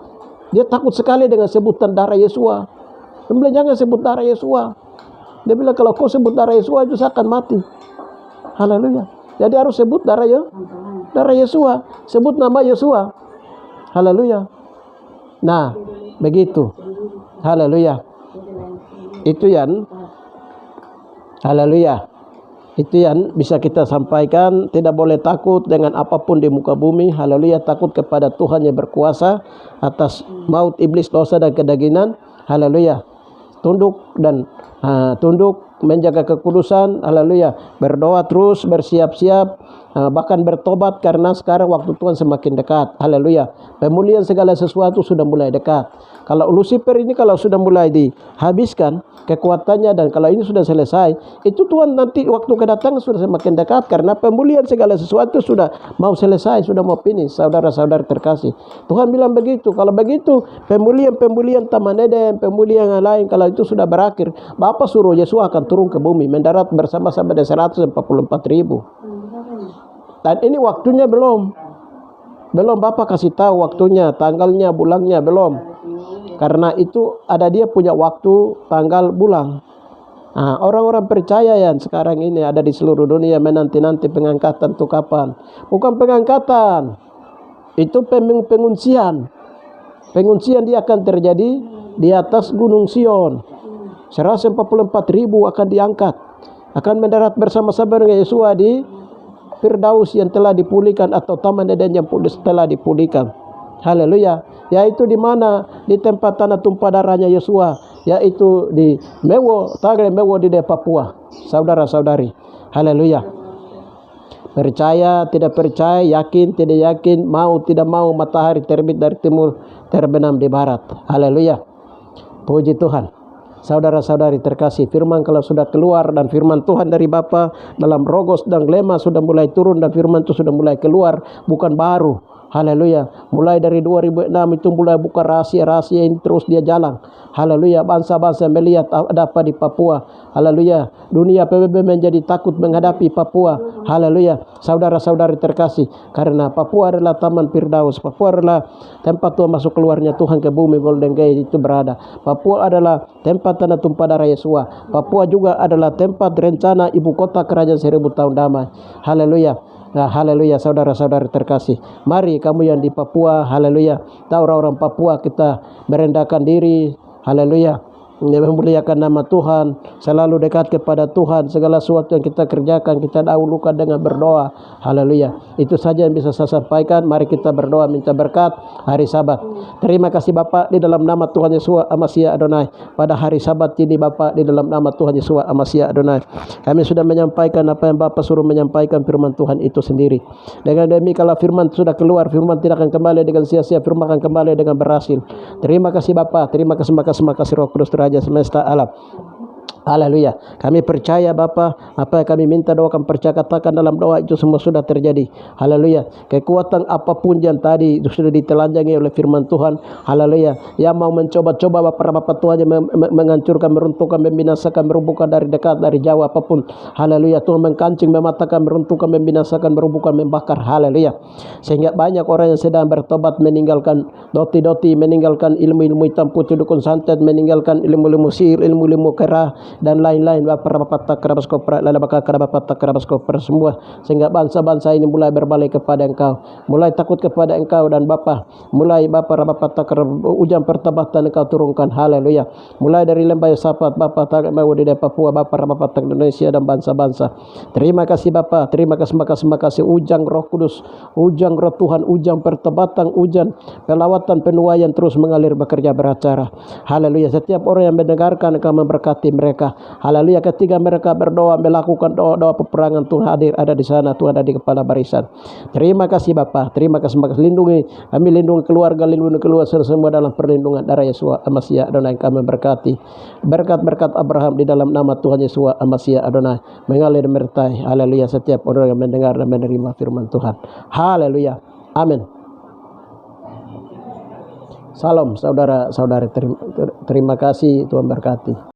Dia takut sekali dengan sebutan darah Yeshua. Dia bilang jangan sebut darah Yeshua. Dia bilang kalau kau sebut darah Yeshua itu saya akan mati. Haleluya. Jadi harus sebut darah Yeshua. Sebut nama Yeshua. Haleluya. Nah, begitu. Haleluya. Itu yang haleluya. Itu yang bisa kita sampaikan. Tidak boleh takut dengan apapun di muka bumi. Haleluya. Takut kepada Tuhan yang berkuasa atas maut, iblis, dosa dan kedagingan. Haleluya. Tunduk menjaga kekudusan. Haleluya. Berdoa terus, bersiap-siap bahkan bertobat karena sekarang waktu Tuhan semakin dekat. Haleluya. Pemulihan segala sesuatu sudah mulai dekat. Kalau Lucifer ini kalau sudah mulai dihabiskan kekuatannya dan kalau ini sudah selesai, itu Tuhan nanti waktu kedatangan sudah semakin dekat karena pemulihan segala sesuatu sudah mau selesai, sudah mau finish. Saudara-saudara terkasih, Tuhan bilang begitu. Kalau begitu pemulihan Taman Eden, pemulihan yang lain, kalau itu sudah berakhir, Bapa suruh Yesus akan turun ke bumi mendarat bersama-sama dengan 144.000. Dan ini waktunya belum Bapak kasih tahu waktunya, tanggalnya, bulannya belum. Karena itu ada dia punya waktu, tanggal, bulan. Orang-orang percaya yang sekarang ini ada di seluruh dunia menanti-nanti pengangkatan itu kapan? Bukan pengangkatan, itu penguncian. Penguncian dia akan terjadi di atas Gunung Sion. 144.000 akan diangkat, akan mendarat bersama-sama dengan Yesus di Firdaus yang telah dipulihkan atau Taman Eden yang telah dipulihkan. Haleluya. Yaitu di mana? Di tempat tanah tumpah darahnya Yosua, yaitu di Tagre Mewo di Papua. Saudara-saudari. Haleluya. Percaya, tidak percaya, yakin, tidak yakin, mau, tidak mau, matahari terbit dari timur, terbenam di barat. Haleluya. Puji Tuhan. Saudara-saudari terkasih, firman kalau sudah keluar dan firman Tuhan dari Bapa dalam Rogos dan Glema sudah mulai turun dan firman itu sudah mulai keluar, bukan baru. Haleluya. Mulai dari 2006 itu mulai buka rahasia-rahasia ini terus dia jalan. Haleluya. Bangsa-bangsa melihat ada apa di Papua. Haleluya. Dunia PBB menjadi takut menghadapi Papua. Haleluya. Saudara-saudari terkasih, karena Papua adalah Taman Firdaus. Papua adalah tempat Tuhan masuk keluarnya Tuhan ke bumi Golden Gate itu berada. Papua adalah tempat tanah tumpah darah Yesua. Papua juga adalah tempat rencana ibu kota kerajaan 1000 tahun damai. Haleluya. Haleluya, saudara-saudara terkasih. Mari kamu yang di Papua, haleluya. Tahu orang-orang Papua kita merendahkan diri, haleluya. Memuliakan nama Tuhan, selalu dekat kepada Tuhan. Segala sesuatu yang kita kerjakan, kita dahulukan dengan berdoa. Haleluya. Itu saja yang bisa saya sampaikan. Mari kita berdoa minta berkat hari Sabat. Terima kasih Bapak di dalam nama Tuhan Yesus Amasia Adonai. Pada hari Sabat ini Bapak di dalam nama Tuhan Yesus Amasia Adonai, kami sudah menyampaikan apa yang Bapak suruh menyampaikan, firman Tuhan itu sendiri. Dengan demi kalau firman sudah keluar, firman tidak akan kembali dengan sia-sia, firman akan kembali dengan berhasil. Terima kasih Bapak, terima kasih Roh Kudus Raja semesta alam. Haleluya. Kami percaya Bapa, apa yang kami minta doakan, percaya katakan dalam doa itu semua sudah terjadi. Haleluya. Kekuatan apapun yang tadi sudah ditelanjangi oleh firman Tuhan. Haleluya. Yang mau mencoba-coba Bapak Tuhan yang menghancurkan, meruntuhkan, membinasakan, merubuhkan dari dekat, dari jauh apapun. Haleluya. Tuhan mengkancing, mematakan, meruntuhkan, membinasakan, merubuhkan, membakar. Haleluya. Sehingga banyak orang yang sedang bertobat meninggalkan doti-doti, meninggalkan ilmu-ilmu hitam putih dukun santet, meninggalkan ilmu-ilmu sihir, ilmu-ilmu kera dan lain-lain semua, sehingga bangsa-bangsa ini mulai berbalik kepada Engkau, mulai takut kepada Engkau, dan Bapa mulai hujan pertobatan Engkau turunkan. Haleluya. Mulai dari lembah Yosafat Bapa mau di Papua Bapa Indonesia dan bangsa-bangsa. Terima kasih Bapa, terima kasih ujang Roh Kudus, ujang Roh Tuhan, ujang pertobatan, ujang pelawatan, penuaian terus mengalir bekerja beracara. Haleluya. Setiap orang yang mendengarkan Engkau memberkati mereka. Haleluya. Ketika mereka berdoa melakukan doa peperangan, Tuhan hadir ada di sana, Tuhan ada di kepala barisan. Terima kasih Bapa, terima kasih. Lindungi kami, lindungi keluarga, lindungi keluarga semua dalam perlindungan darah Yesus Amasia Adonai. Kami berkati berkat-berkat Abraham di dalam nama Tuhan Yesus Amasia Adonai mengalir menyertai. Haleluya. Setiap orang yang mendengar dan menerima firman Tuhan. Haleluya. Amin. Salam saudara-saudari, terima kasih, Tuhan berkati.